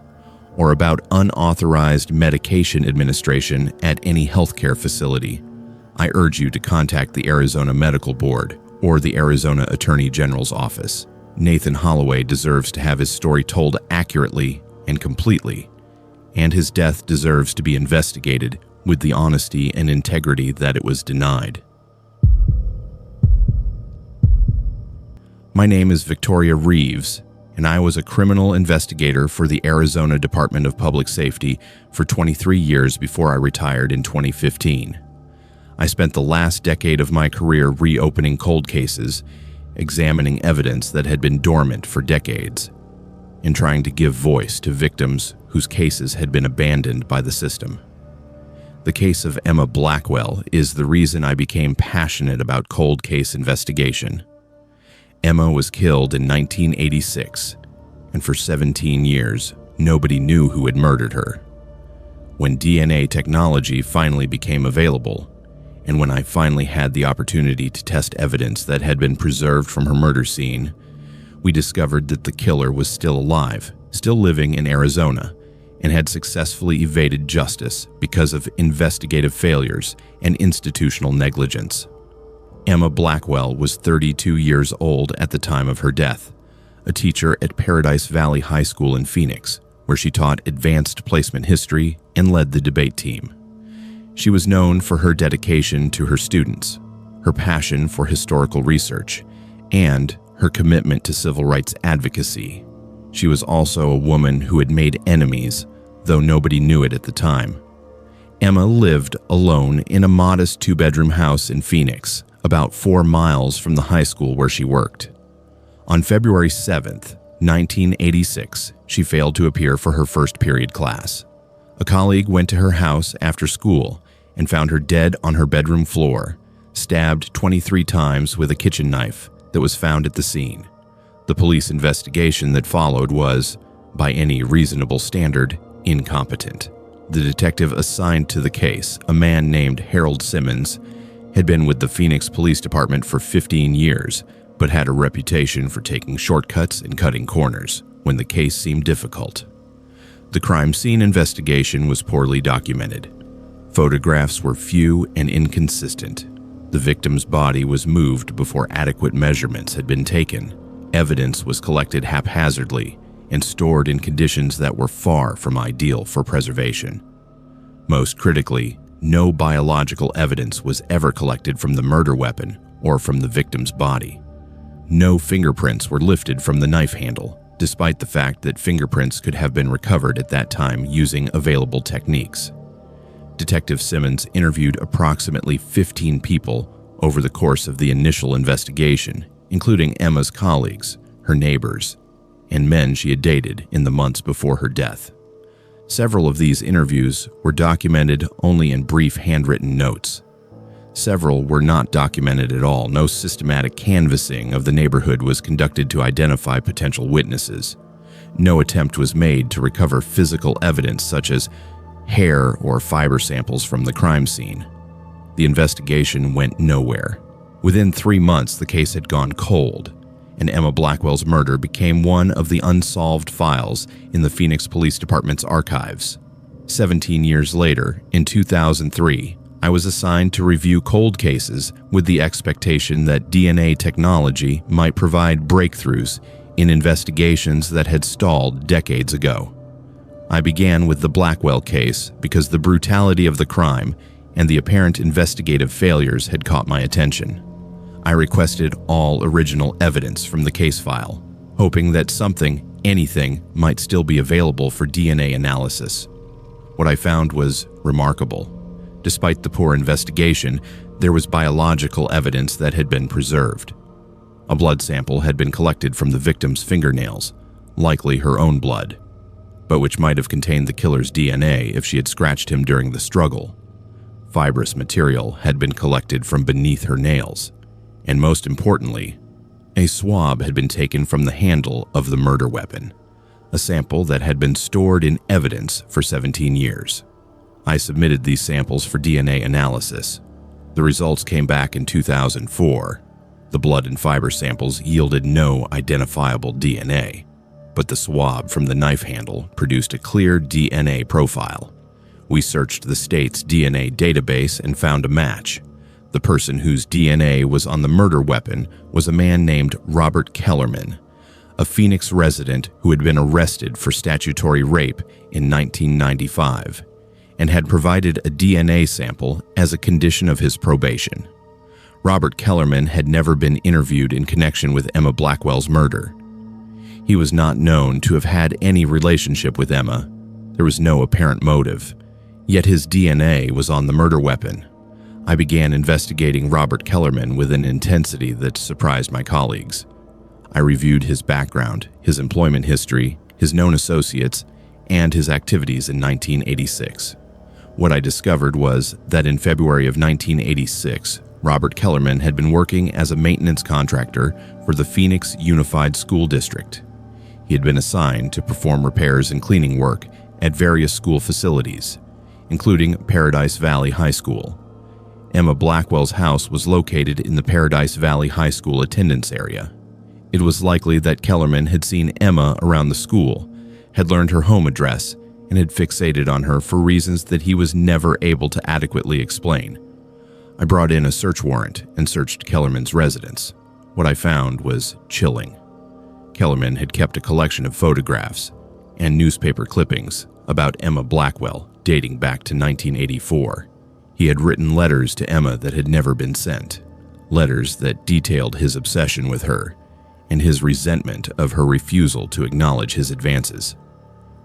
or about unauthorized medication administration at any healthcare facility, I urge you to contact the Arizona Medical Board or the Arizona Attorney General's office. Nathan Holloway deserves to have his story told accurately and completely, and his death deserves to be investigated with the honesty and integrity that it was denied. My name is Victoria Reeves, and I was a criminal investigator for the Arizona Department of Public Safety for 23 years before I retired in 2015. I spent the last decade of my career reopening cold cases, examining evidence that had been dormant for decades. in trying to give voice to victims whose cases had been abandoned by the system. The case of Emma Blackwell is the reason I became passionate about cold case investigation. Emma was killed in 1986, and for 17 years, nobody knew who had murdered her. When DNA technology finally became available, and when I finally had the opportunity to test evidence that had been preserved from her murder scene, we discovered that the killer was still alive, still living in Arizona, and had successfully evaded justice because of investigative failures and institutional negligence. Emma Blackwell was 32 years old at the time of her death, a teacher at Paradise Valley High School in Phoenix, where she taught advanced placement history and led the debate team. She was known for her dedication to her students, her passion for historical research, and her commitment to civil rights advocacy. She was also a woman who had made enemies, though nobody knew it at the time. Emma lived alone in a modest two-bedroom house in Phoenix, about 4 miles from the high school where she worked. On February 7th, 1986, she failed to appear for her first period class. A colleague went to her house after school and found her dead on her bedroom floor, stabbed 23 times with a kitchen knife that was found at the scene. The police investigation that followed was, by any reasonable standard, incompetent. The detective assigned to the case, a man named Harold Simmons, had been with the Phoenix Police Department for 15 years, but had a reputation for taking shortcuts and cutting corners when the case seemed difficult. The crime scene investigation was poorly documented. Photographs were few and inconsistent. The victim's body was moved before adequate measurements had been taken. Evidence was collected haphazardly and stored in conditions that were far from ideal for preservation. Most critically, no biological evidence was ever collected from the murder weapon or from the victim's body. No fingerprints were lifted from the knife handle, despite the fact that fingerprints could have been recovered at that time using available techniques. Detective Simmons interviewed approximately 15 people over the course of the initial investigation, including Emma's colleagues, her neighbors, and men she had dated in the months before her death. Several of these interviews were documented only in brief handwritten notes. Several were not documented at all. No systematic canvassing of the neighborhood was conducted to identify potential witnesses. No attempt was made to recover physical evidence such as hair or fiber samples from the crime scene. The investigation went nowhere. Within 3 months, the case had gone cold, and Emma Blackwell's murder became one of the unsolved files in the Phoenix Police Department's archives. 17 years later, in 2003, I was assigned to review cold cases with the expectation that DNA technology might provide breakthroughs in investigations that had stalled decades ago. I began with the Blackwell case because the brutality of the crime and the apparent investigative failures had caught my attention. I requested all original evidence from the case file, hoping that anything might still be available for DNA analysis. What I found was remarkable. Despite the poor investigation, there was biological evidence that had been preserved. A blood sample had been collected from the victim's fingernails, likely her own blood, but which might have contained the killer's DNA if she had scratched him during the struggle. Fibrous material had been collected from beneath her nails, and most importantly, a swab had been taken from the handle of the murder weapon, a sample that had been stored in evidence for 17 years. I submitted these samples for DNA analysis. The results came back in 2004. The blood and fiber samples yielded no identifiable DNA, but the swab from the knife handle produced a clear DNA profile. We searched the state's DNA database and found a match. The person whose DNA was on the murder weapon was a man named Robert Kellerman, a Phoenix resident who had been arrested for statutory rape in 1995 and had provided a DNA sample as a condition of his probation. Robert Kellerman had never been interviewed in connection with Emma Blackwell's murder. He was not known to have had any relationship with Emma. There was no apparent motive, yet his DNA was on the murder weapon. I began investigating Robert Kellerman with an intensity that surprised my colleagues. I reviewed his background, his employment history, his known associates, and his activities in 1986. What I discovered was that in February of 1986, Robert Kellerman had been working as a maintenance contractor for the Phoenix Unified School District. He had been assigned to perform repairs and cleaning work at various school facilities, including Paradise Valley High School. Emma Blackwell's house was located in the Paradise Valley High School attendance area. It was likely that Kellerman had seen Emma around the school, had learned her home address, and had fixated on her for reasons that he was never able to adequately explain. I brought in a search warrant and searched Kellerman's residence. What I found was chilling. Kellerman had kept a collection of photographs and newspaper clippings about Emma Blackwell dating back to 1984. He had written letters to Emma that had never been sent, letters that detailed his obsession with her and his resentment of her refusal to acknowledge his advances.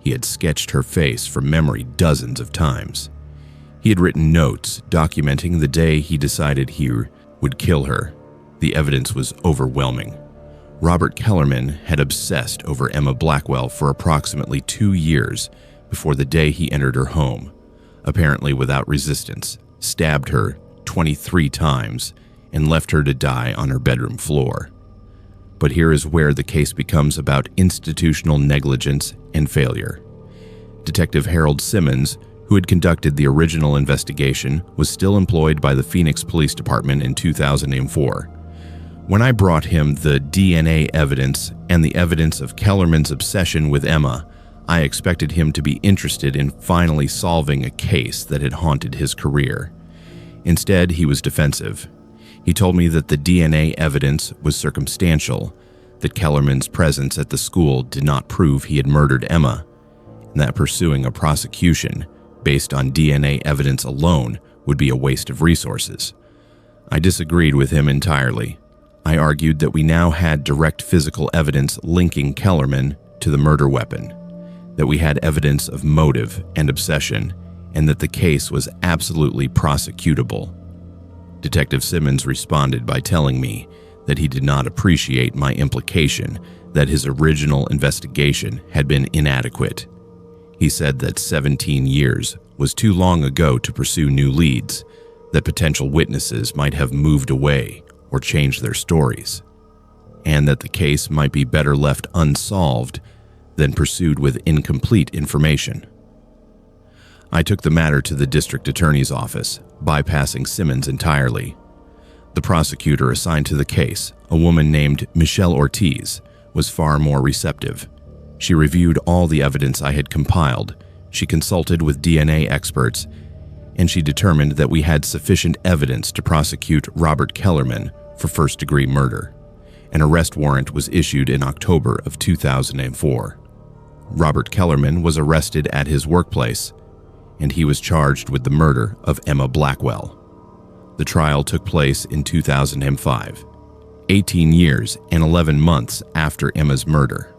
He had sketched her face from memory dozens of times. He had written notes documenting the day he decided he would kill her. The evidence was overwhelming. Robert Kellerman had obsessed over Emma Blackwell for approximately 2 years before the day he entered her home, apparently without resistance, stabbed her 23 times, and left her to die on her bedroom floor. But here is where the case becomes about institutional negligence and failure. Detective Harold Simmons, who had conducted the original investigation, was still employed by the Phoenix Police Department in 2004. When I brought him the DNA evidence and the evidence of Kellerman's obsession with Emma, I expected him to be interested in finally solving a case that had haunted his career. Instead, he was defensive. He told me that the DNA evidence was circumstantial, that Kellerman's presence at the school did not prove he had murdered Emma, and that pursuing a prosecution based on DNA evidence alone would be a waste of resources. I disagreed with him entirely. I argued that we now had direct physical evidence linking Kellerman to the murder weapon, that we had evidence of motive and obsession, and that the case was absolutely prosecutable. Detective Simmons responded by telling me that he did not appreciate my implication that his original investigation had been inadequate. He said that 17 years was too long ago to pursue new leads, that potential witnesses might have moved away or changed their stories, and that the case might be better left unsolved than pursued with incomplete information. I took the matter to the district attorney's office, bypassing Simmons entirely. The prosecutor assigned to the case, a woman named Michelle Ortiz, was far more receptive. She reviewed all the evidence I had compiled, she consulted with DNA experts, and she determined that we had sufficient evidence to prosecute Robert Kellerman for first-degree murder. An arrest warrant was issued in October of 2004. Robert Kellerman was arrested at his workplace, and he was charged with the murder of Emma Blackwell. The trial took place in 2005, 18 years and 11 months after Emma's murder.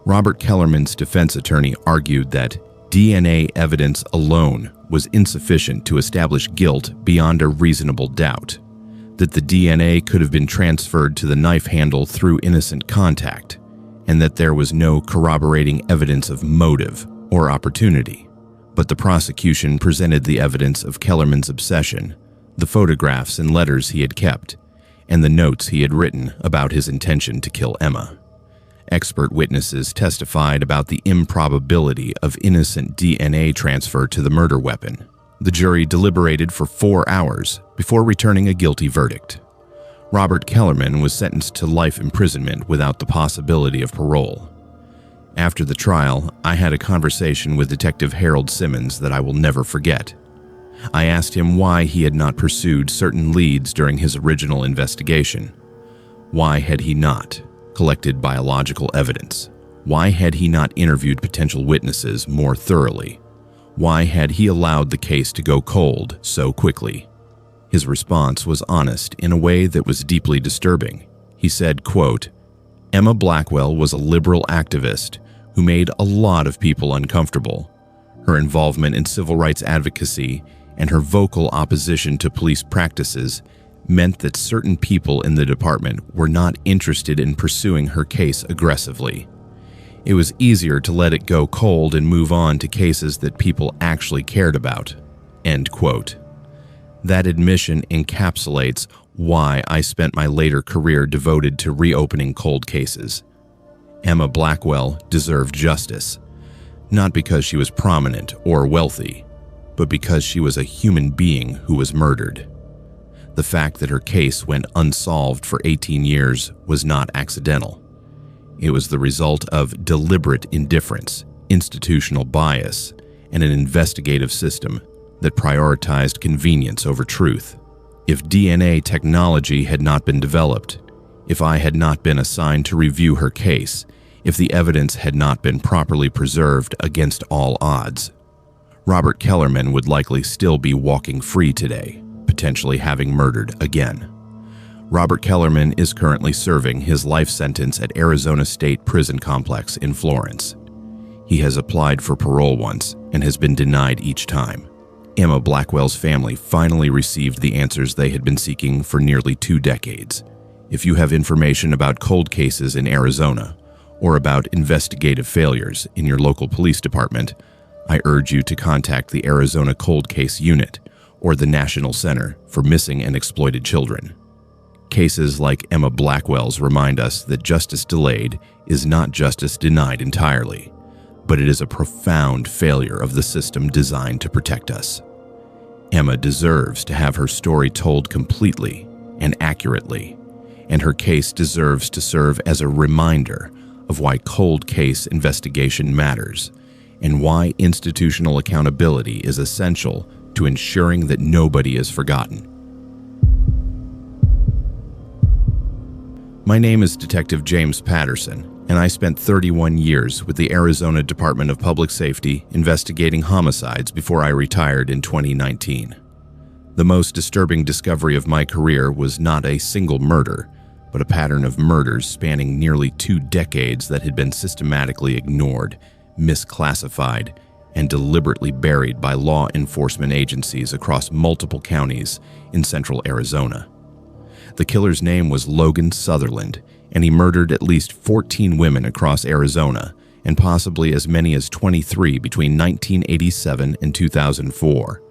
Robert Kellerman's defense attorney argued that DNA evidence alone was insufficient to establish guilt beyond a reasonable doubt, that the DNA could have been transferred to the knife handle through innocent contact, and that there was no corroborating evidence of motive or opportunity. But the prosecution presented the evidence of Kellerman's obsession, the photographs and letters he had kept, and the notes he had written about his intention to kill Emma. Expert witnesses testified about the improbability of innocent DNA transfer to the murder weapon. The jury deliberated for 4 hours before returning a guilty verdict. Robert Kellerman was sentenced to life imprisonment without the possibility of parole. After the trial, I had a conversation with Detective Harold Simmons that I will never forget. I asked him why he had not pursued certain leads during his original investigation. Why had he not collected biological evidence? Why had he not interviewed potential witnesses more thoroughly? Why had he allowed the case to go cold so quickly? His response was honest in a way that was deeply disturbing. He said, quote, "Emma Blackwell was a liberal activist who made a lot of people uncomfortable. Her involvement in civil rights advocacy and her vocal opposition to police practices meant that certain people in the department were not interested in pursuing her case aggressively. It was easier to let it go cold and move on to cases that people actually cared about." End quote. That admission encapsulates why I spent my later career devoted to reopening cold cases. Emma Blackwell deserved justice, not because she was prominent or wealthy, but because she was a human being who was murdered. The fact that her case went unsolved for 18 years was not accidental. It was the result of deliberate indifference, institutional bias, and an investigative system that prioritized convenience over truth. If DNA technology had not been developed, if I had not been assigned to review her case, if the evidence had not been properly preserved against all odds, Robert Kellerman would likely still be walking free today, potentially having murdered again. Robert Kellerman is currently serving his life sentence at Arizona State Prison Complex in Florence. He has applied for parole once and has been denied each time. Emma Blackwell's family finally received the answers they had been seeking for nearly 2 decades. If you have information about cold cases in Arizona or about investigative failures in your local police department, I urge you to contact the Arizona Cold Case Unit or the National Center for Missing and Exploited Children. Cases like Emma Blackwell's remind us that justice delayed is not justice denied entirely, but it is a profound failure of the system designed to protect us. Emma deserves to have her story told completely and accurately, and her case deserves to serve as a reminder of why cold case investigation matters and why institutional accountability is essential to ensuring that nobody is forgotten. My name is Detective James Patterson, and I spent 31 years with the Arizona Department of Public Safety investigating homicides before I retired in 2019. The most disturbing discovery of my career was not a single murder, but a pattern of murders spanning nearly 2 decades that had been systematically ignored, misclassified, and deliberately buried by law enforcement agencies across multiple counties in central Arizona. The killer's name was Logan Sutherland, and he murdered at least 14 women across Arizona, and possibly as many as 23 between 1987 and 2004.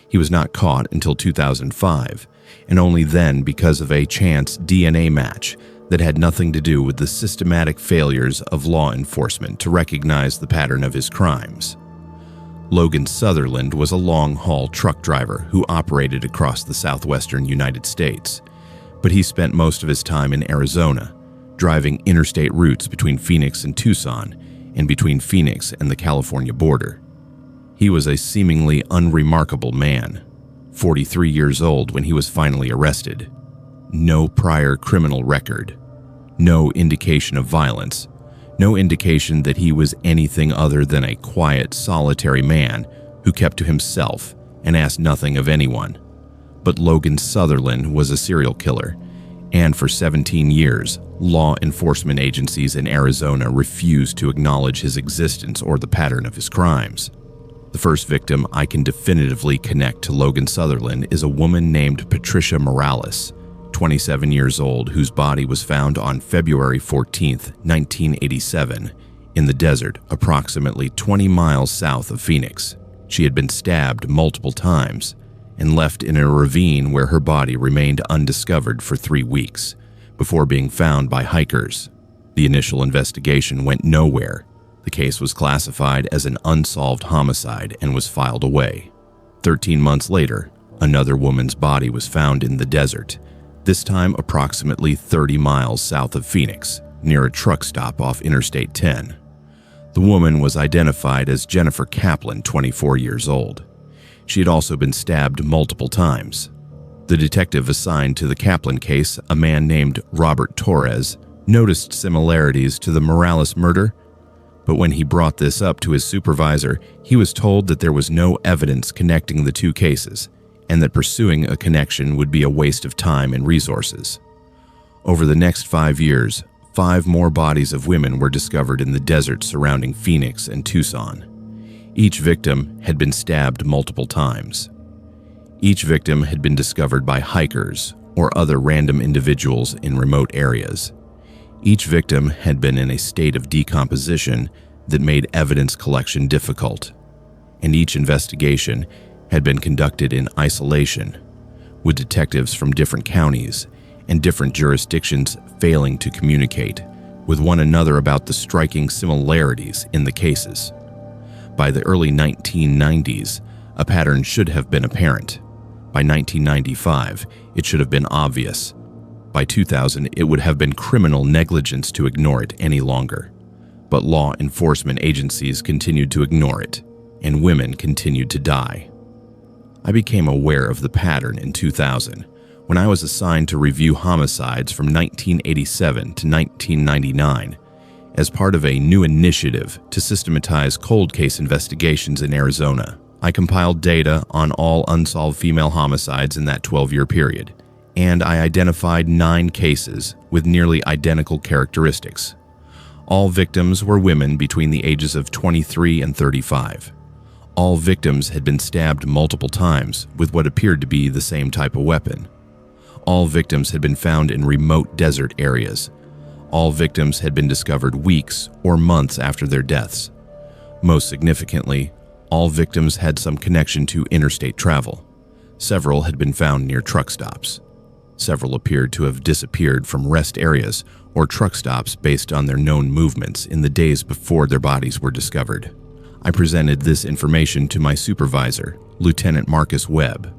He was not caught until 2005, and only then because of a chance DNA match that had nothing to do with the systematic failures of law enforcement to recognize the pattern of his crimes. Logan Sutherland was a long-haul truck driver who operated across the southwestern United States, but he spent most of his time in Arizona, driving interstate routes between Phoenix and Tucson and between Phoenix and the California border. He was a seemingly unremarkable man, 43 years old when he was finally arrested. No prior criminal record, no indication of violence, no indication that he was anything other than a quiet, solitary man who kept to himself and asked nothing of anyone. But Logan Sutherland was a serial killer, and for 17 years, law enforcement agencies in Arizona refused to acknowledge his existence or the pattern of his crimes. The first victim I can definitively connect to Logan Sutherland is a woman named Patricia Morales, 27 years old, whose body was found on February 14, 1987, in the desert approximately 20 miles south of Phoenix. She had been stabbed multiple times and left in a ravine where her body remained undiscovered for 3 weeks before being found by hikers. The initial investigation went nowhere. The case was classified as an unsolved homicide and was filed away. 13 months later, another woman's body was found in the desert, this time approximately 30 miles south of Phoenix, near a truck stop off Interstate 10. The woman was identified as Jennifer Kaplan, 24 years old. She had also been stabbed multiple times. The detective assigned to the Kaplan case, a man named Robert Torres, noticed similarities to the Morales murder, but when he brought this up to his supervisor, he was told that there was no evidence connecting the 2 cases, and that pursuing a connection would be a waste of time and resources. Over the next 5 years, 5 more bodies of women were discovered in the desert surrounding Phoenix and Tucson. Each victim had been stabbed multiple times. Each victim had been discovered by hikers or other random individuals in remote areas. Each victim had been in a state of decomposition that made evidence collection difficult, and each investigation had been conducted in isolation, with detectives from different counties and different jurisdictions failing to communicate with one another about the striking similarities in the cases. By the early 1990s, a pattern should have been apparent. By 1995, it should have been obvious. By 2000, it would have been criminal negligence to ignore it any longer. But law enforcement agencies continued to ignore it, and women continued to die. I became aware of the pattern in 2000, when I was assigned to review homicides from 1987 to 1999 as part of a new initiative to systematize cold case investigations in Arizona. I compiled data on all unsolved female homicides in that 12-year period, and I identified 9 cases with nearly identical characteristics. All victims were women between the ages of 23 and 35. All victims had been stabbed multiple times with what appeared to be the same type of weapon. All victims had been found in remote desert areas. All victims had been discovered weeks or months after their deaths. Most significantly, all victims had some connection to interstate travel. Several had been found near truck stops. Several appeared to have disappeared from rest areas or truck stops based on their known movements in the days before their bodies were discovered. I presented this information to my supervisor, Lieutenant Marcus Webb,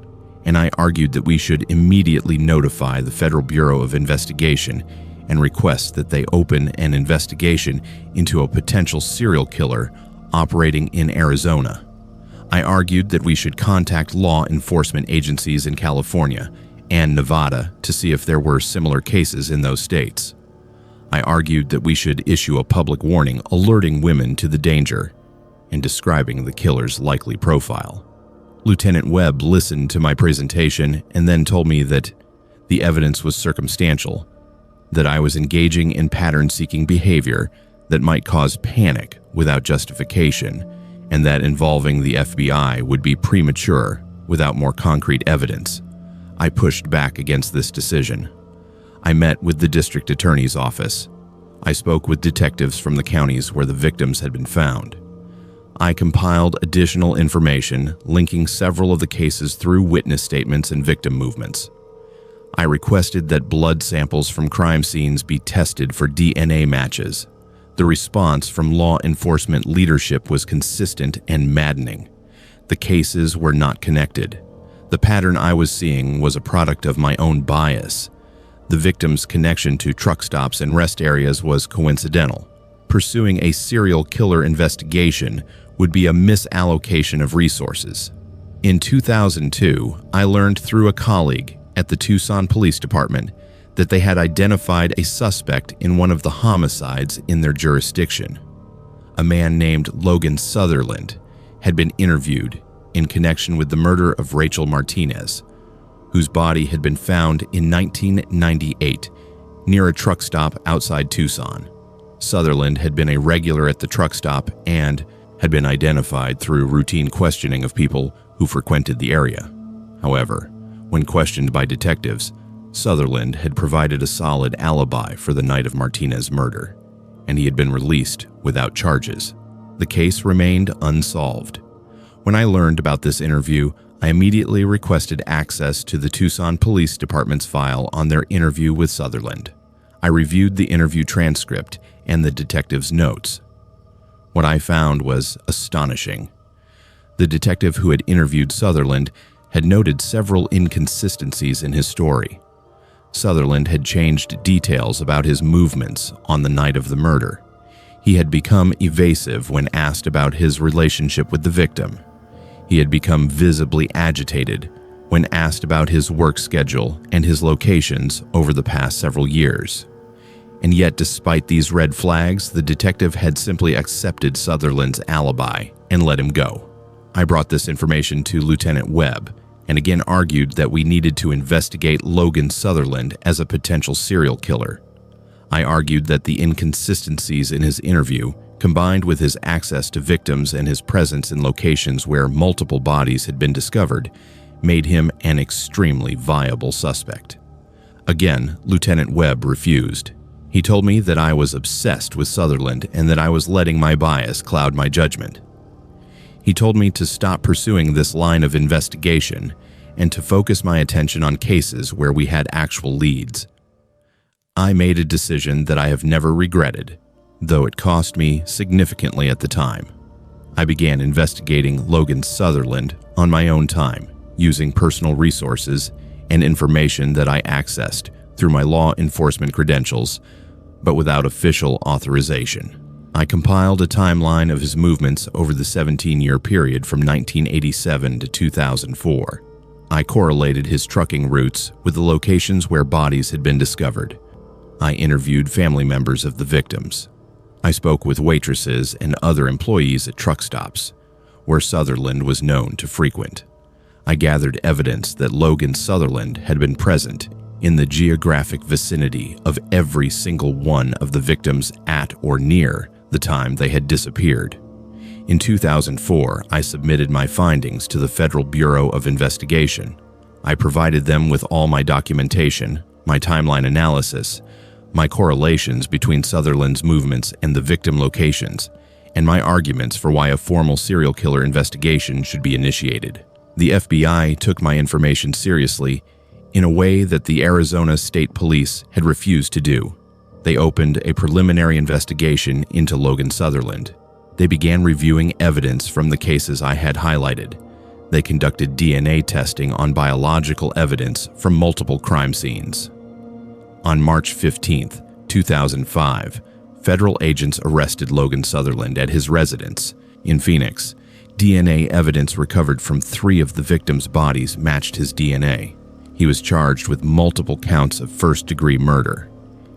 and I argued that we should immediately notify the Federal Bureau of Investigation and request that they open an investigation into a potential serial killer operating in Arizona. I argued that we should contact law enforcement agencies in California and Nevada to see if there were similar cases in those states. I argued that we should issue a public warning alerting women to the danger and describing the killer's likely profile. Lieutenant Webb listened to my presentation and then told me that the evidence was circumstantial, that I was engaging in pattern-seeking behavior that might cause panic without justification, and that involving the FBI would be premature without more concrete evidence. I pushed back against this decision. I met with the district attorney's office. I spoke with detectives from the counties where the victims had been found. I compiled additional information linking several of the cases through witness statements and victim movements. I requested that blood samples from crime scenes be tested for DNA matches. The response from law enforcement leadership was consistent and maddening. The cases were not connected. The pattern I was seeing was a product of my own bias. The victim's connection to truck stops and rest areas was coincidental. Pursuing a serial killer investigation would be a misallocation of resources. In 2002, I learned through a colleague at the Tucson Police Department that they had identified a suspect in one of the homicides in their jurisdiction. A man named Logan Sutherland had been interviewed in connection with the murder of Rachel Martinez, whose body had been found in 1998 near a truck stop outside Tucson. Sutherland had been a regular at the truck stop and had been identified through routine questioning of people who frequented the area. However, when questioned by detectives, Sutherland had provided a solid alibi for the night of Martinez's murder, and he had been released without charges. The case remained unsolved. When I learned about this interview, I immediately requested access to the Tucson Police Department's file on their interview with Sutherland. I reviewed the interview transcript and the detective's notes. What I found was astonishing. The detective who had interviewed Sutherland had noted several inconsistencies in his story. Sutherland had changed details about his movements on the night of the murder. He had become evasive when asked about his relationship with the victim. He had become visibly agitated when asked about his work schedule and his locations over the past several years. And yet, despite these red flags, the detective had simply accepted Sutherland's alibi and let him go. I brought this information to Lieutenant Webb and again argued that we needed to investigate Logan Sutherland as a potential serial killer. I argued that the inconsistencies in his interview, combined with his access to victims and his presence in locations where multiple bodies had been discovered, made him an extremely viable suspect. Again, Lieutenant Webb refused. He told me that I was obsessed with Sutherland and that I was letting my bias cloud my judgment. He told me to stop pursuing this line of investigation and to focus my attention on cases where we had actual leads. I made a decision that I have never regretted, though it cost me significantly at the time. I began investigating Logan Sutherland on my own time, using personal resources and information that I accessed through my law enforcement credentials, but without official authorization. I compiled a timeline of his movements over the 17-year period from 1987 to 2004. I correlated his trucking routes with the locations where bodies had been discovered. I interviewed family members of the victims. I spoke with waitresses and other employees at truck stops, where Sutherland was known to frequent. I gathered evidence that Logan Sutherland had been present in the geographic vicinity of every single one of the victims at or near the time they had disappeared. In 2004, I submitted my findings to the Federal Bureau of Investigation. I provided them with all my documentation, my timeline analysis, my correlations between Sutherland's movements and the victim locations, and my arguments for why a formal serial killer investigation should be initiated. The FBI took my information seriously in a way that the Arizona State Police had refused to do. They opened a preliminary investigation into Logan Sutherland. They began reviewing evidence from the cases I had highlighted. They conducted DNA testing on biological evidence from multiple crime scenes. On March 15, 2005, federal agents arrested Logan Sutherland at his residence in Phoenix. DNA evidence recovered from 3 of the victims' bodies matched his DNA. He was charged with multiple counts of first-degree murder.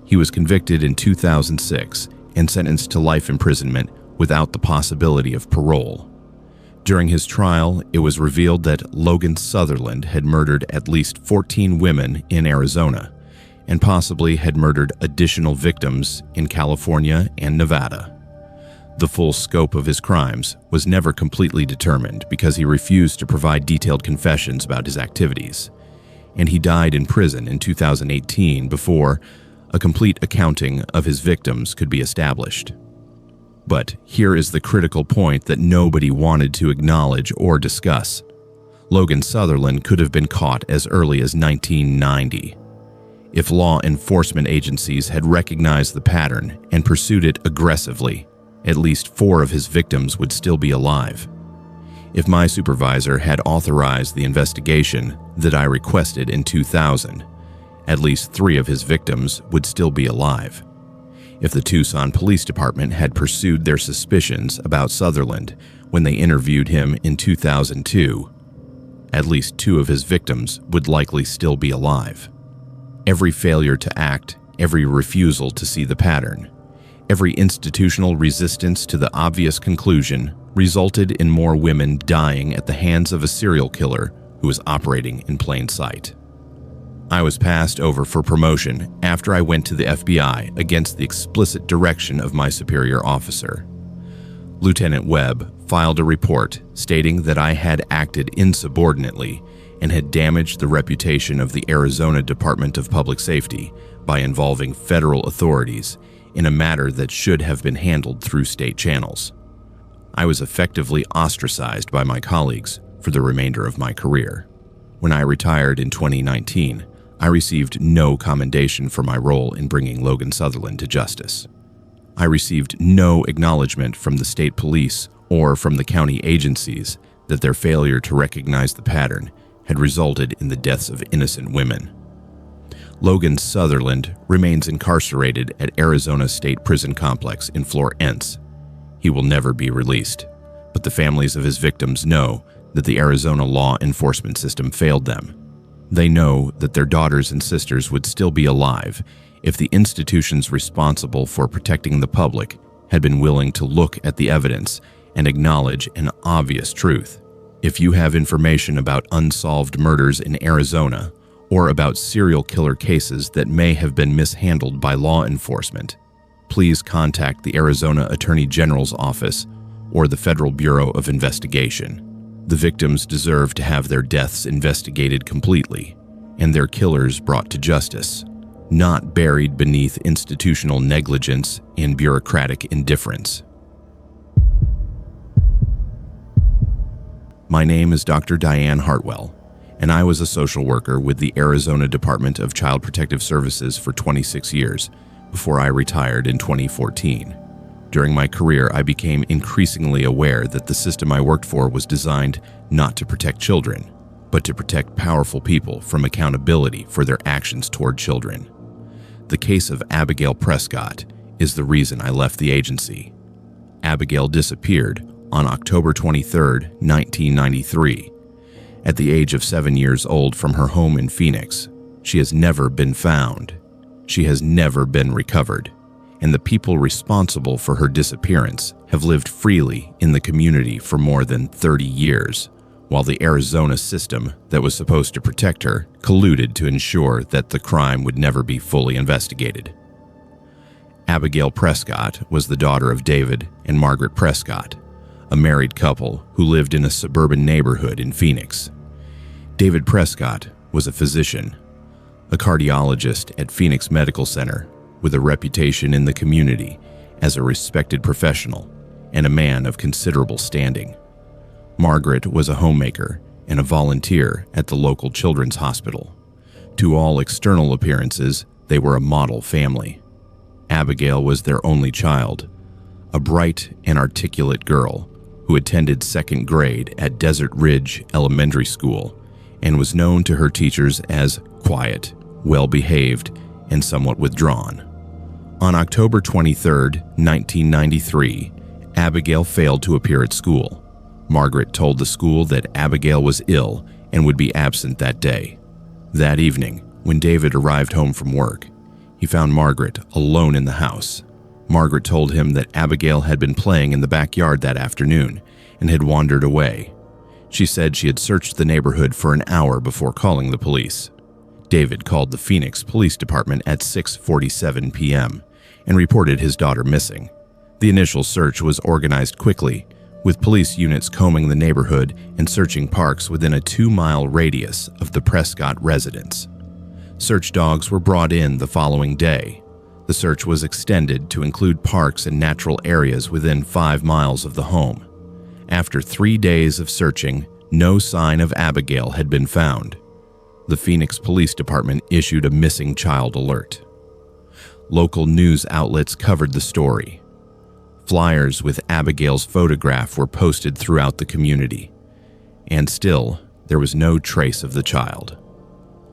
He was convicted in 2006 and sentenced to life imprisonment without the possibility of parole. During his trial, it was revealed that Logan Sutherland had murdered at least 14 women in Arizona and possibly had murdered additional victims in California and Nevada. The full scope of his crimes was never completely determined because he refused to provide detailed confessions about his activities, and he died in prison in 2018 before a complete accounting of his victims could be established. But here is the critical point that nobody wanted to acknowledge or discuss. Logan Sutherland could have been caught as early as 1990. If law enforcement agencies had recognized the pattern and pursued it aggressively, at least 4 of his victims would still be alive. If my supervisor had authorized the investigation that I requested in 2000, at least 3 of his victims would still be alive. If the Tucson Police Department had pursued their suspicions about Sutherland when they interviewed him in 2002, at least 2 of his victims would likely still be alive. Every failure to act, every refusal to see the pattern, every institutional resistance to the obvious conclusion resulted in more women dying at the hands of a serial killer who was operating in plain sight. I was passed over for promotion after I went to the FBI against the explicit direction of my superior officer. Lieutenant Webb filed a report stating that I had acted insubordinately and had damaged the reputation of the Arizona Department of Public Safety by involving federal authorities in a matter that should have been handled through state channels. I was effectively ostracized by my colleagues for the remainder of my career. When I retired in 2019, I received no commendation for my role in bringing Logan Sutherland to justice. I received no acknowledgement from the state police or from the county agencies that their failure to recognize the pattern had resulted in the deaths of innocent women. Logan Sutherland remains incarcerated at Arizona State Prison Complex in Florence. He will never be released, but the families of his victims know that the Arizona law enforcement system failed them. They know that their daughters and sisters would still be alive if the institutions responsible for protecting the public had been willing to look at the evidence and acknowledge an obvious truth. If you have information about unsolved murders in Arizona or about serial killer cases that may have been mishandled by law enforcement, please contact the Arizona Attorney General's office or the Federal Bureau of Investigation. The victims deserve to have their deaths investigated completely and their killers brought to justice. not buried beneath institutional negligence and bureaucratic indifference. My name is Dr. Diane Hartwell, and I was a social worker with the Arizona Department of Child Protective Services for 26 years before I retired in 2014. During my career, I became increasingly aware that the system I worked for was designed not to protect children, but to protect powerful people from accountability for their actions toward children. The case of Abigail Prescott is the reason I left the agency. Abigail disappeared on October 23, 1993. At the age of 7 years old from her home in Phoenix, she has never been found. She has never been recovered, and the people responsible for her disappearance have lived freely in the community for more than 30 years, while the Arizona system that was supposed to protect her colluded to ensure that the crime would never be fully investigated. Abigail Prescott was the daughter of David and Margaret Prescott, a married couple who lived in a suburban neighborhood in Phoenix. David Prescott was a physician, a cardiologist at Phoenix Medical Center with a reputation in the community as a respected professional and a man of considerable standing. Margaret was a homemaker and a volunteer at the local children's hospital. To all external appearances, they were a model family. Abigail was their only child, a bright and articulate girl who attended second grade at Desert Ridge Elementary School and was known to her teachers as quiet, well-behaved, and somewhat withdrawn. On October 23, 1993, Abigail failed to appear at school. Margaret told the school that Abigail was ill and would be absent that day. That evening, when David arrived home from work, he found Margaret alone in the house. Margaret told him that Abigail had been playing in the backyard that afternoon and had wandered away. She said she had searched the neighborhood for an hour before calling the police. David called the Phoenix Police Department at 6:47 p.m. and reported his daughter missing. The initial search was organized quickly, with police units combing the neighborhood and searching parks within a 2-mile radius of the Prescott residence. Search dogs were brought in the following day. The search was extended to include parks and natural areas within 5 miles of the home. After 3 days of searching, no sign of Abigail had been found. The Phoenix Police Department issued a missing child alert. Local news outlets covered the story. Flyers with Abigail's photograph were posted throughout the community, and still, there was no trace of the child.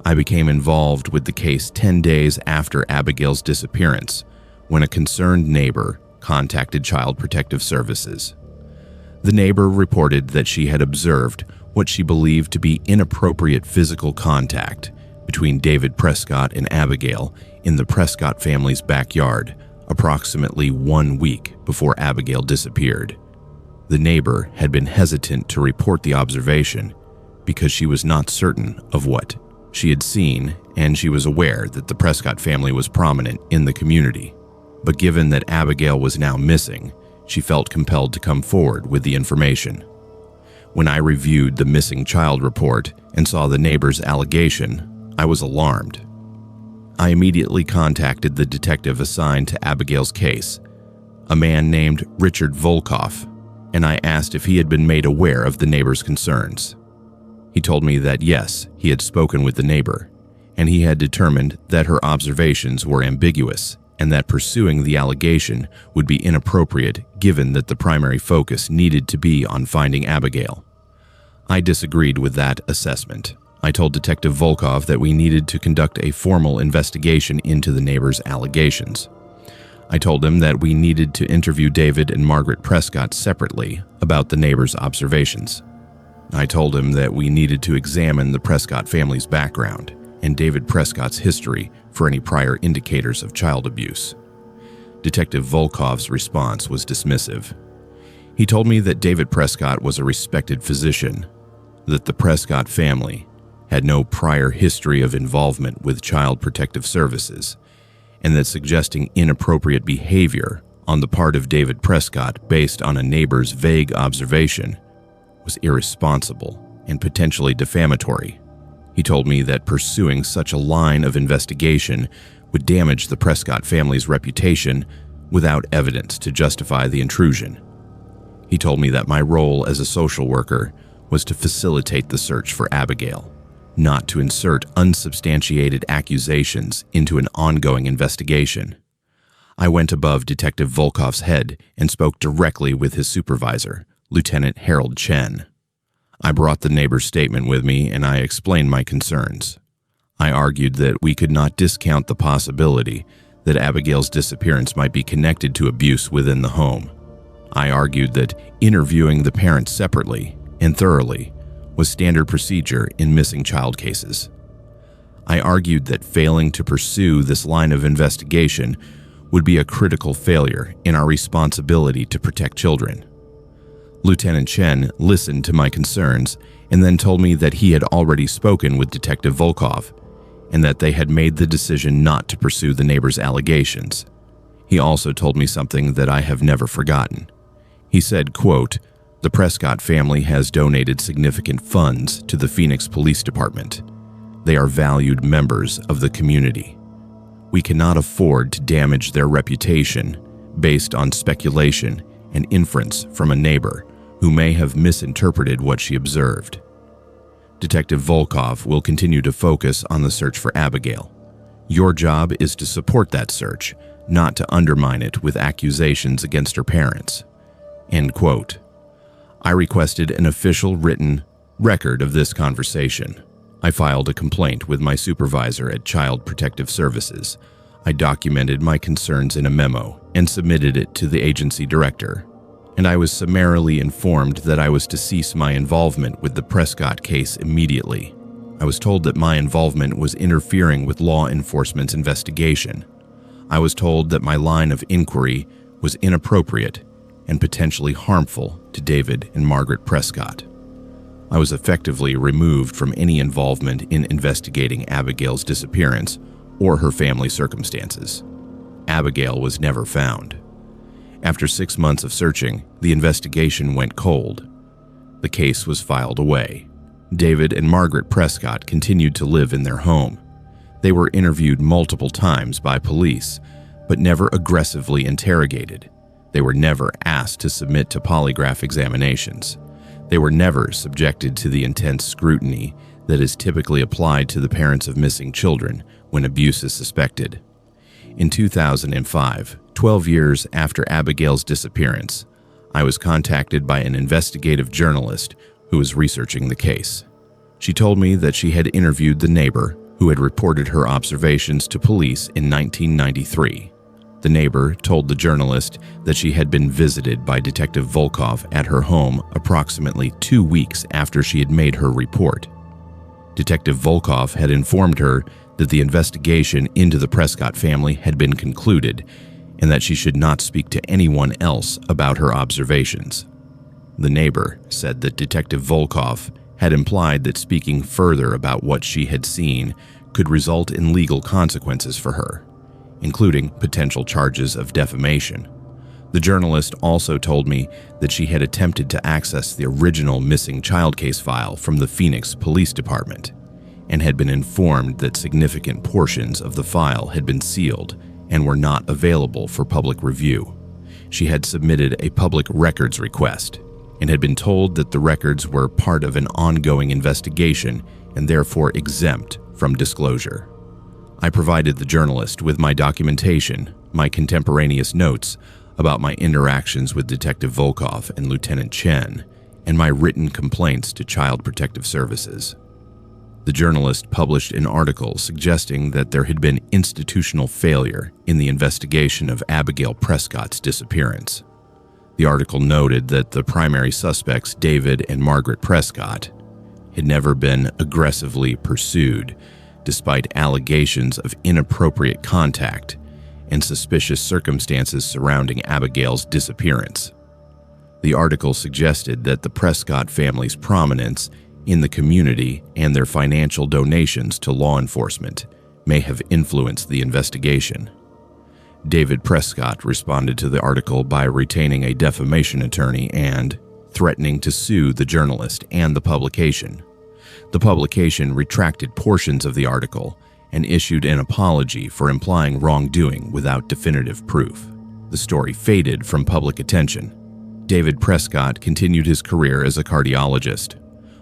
I became involved with the case 10 days after Abigail's disappearance, when a concerned neighbor contacted Child Protective Services. The neighbor reported that she had observed what she believed to be inappropriate physical contact between David Prescott and Abigail in the Prescott family's backyard approximately 1 week before Abigail disappeared. The neighbor had been hesitant to report the observation because she was not certain of what she had seen, and she was aware that the Prescott family was prominent in the community. But given that Abigail was now missing, she felt compelled to come forward with the information. When I reviewed the missing child report and saw the neighbor's allegation, I was alarmed. I immediately contacted the detective assigned to Abigail's case, a man named Richard Volkoff, and I asked if he had been made aware of the neighbor's concerns. He told me that yes, he had spoken with the neighbor, and he had determined that her observations were ambiguous and that pursuing the allegation would be inappropriate given that the primary focus needed to be on finding Abigail. I disagreed with that assessment. I told Detective Volkov that we needed to conduct a formal investigation into the neighbor's allegations. I told him that we needed to interview David and Margaret Prescott separately about the neighbor's observations. I told him that we needed to examine the Prescott family's background and David Prescott's history for any prior indicators of child abuse. Detective Volkov's response was dismissive. He told me that David Prescott was a respected physician, that the Prescott family had no prior history of involvement with Child Protective Services, and that suggesting inappropriate behavior on the part of David Prescott based on a neighbor's vague observation was irresponsible and potentially defamatory. He told me that pursuing such a line of investigation would damage the Prescott family's reputation without evidence to justify the intrusion. He told me that my role as a social worker was to facilitate the search for Abigail, not to insert unsubstantiated accusations into an ongoing investigation. I went above Detective Volkov's head and spoke directly with his supervisor, Lieutenant Harold Chen. I brought the neighbor's statement with me and I explained my concerns. I argued that we could not discount the possibility that Abigail's disappearance might be connected to abuse within the home. I argued that interviewing the parents separately and thoroughly was standard procedure in missing child cases. I argued that failing to pursue this line of investigation would be a critical failure in our responsibility to protect children. Lieutenant Chen listened to my concerns and then told me that he had already spoken with Detective Volkov and that they had made the decision not to pursue the neighbor's allegations. He also told me something that I have never forgotten. He said, quote, "The Prescott family has donated significant funds to the Phoenix Police Department. They are valued members of the community. We cannot afford to damage their reputation based on speculation and inference from a neighbor who may have misinterpreted what she observed. Detective Volkov will continue to focus on the search for Abigail. Your job is to support that search, not to undermine it with accusations against her parents." End quote. I requested an official written record of this conversation. I filed a complaint with my supervisor at Child Protective Services. I documented my concerns in a memo and submitted it to the agency director. And I was summarily informed that I was to cease my involvement with the Prescott case immediately. I was told that my involvement was interfering with law enforcement's investigation. I was told that my line of inquiry was inappropriate and potentially harmful to David and Margaret Prescott. I was effectively removed from any involvement in investigating Abigail's disappearance or her family circumstances. Abigail was never found. After 6 months of searching, the investigation went cold. The case was filed away. David and Margaret Prescott continued to live in their home. They were interviewed multiple times by police, but never aggressively interrogated. They were never asked to submit to polygraph examinations. They were never subjected to the intense scrutiny that is typically applied to the parents of missing children when abuse is suspected. In 2005, 12 years after Abigail's disappearance, I was contacted by an investigative journalist who was researching the case. She told me that she had interviewed the neighbor who had reported her observations to police in 1993. The neighbor told the journalist that she had been visited by Detective Volkov at her home approximately 2 weeks after she had made her report. Detective Volkov had informed her that the investigation into the Prescott family had been concluded and that she should not speak to anyone else about her observations. The neighbor said that Detective Volkov had implied that speaking further about what she had seen could result in legal consequences for her, including potential charges of defamation. The journalist also told me that she had attempted to access the original missing child case file from the Phoenix Police Department and had been informed that significant portions of the file had been sealed and were not available for public review. She had submitted a public records request and had been told that the records were part of an ongoing investigation and therefore exempt from disclosure. I provided the journalist with my documentation, my contemporaneous notes about my interactions with Detective Volkov and Lieutenant Chen, and my written complaints to Child Protective Services. The journalist published an article suggesting that there had been institutional failure in the investigation of Abigail Prescott's disappearance. The article noted that the primary suspects, David and Margaret Prescott, had never been aggressively pursued, despite allegations of inappropriate contact and suspicious circumstances surrounding Abigail's disappearance. The article suggested that the Prescott family's prominence in the community and their financial donations to law enforcement may have influenced the investigation. David Prescott responded to the article by retaining a defamation attorney and threatening to sue the journalist and the publication. The publication retracted portions of the article and issued an apology for implying wrongdoing without definitive proof. The story faded from public attention. David Prescott continued his career as a cardiologist.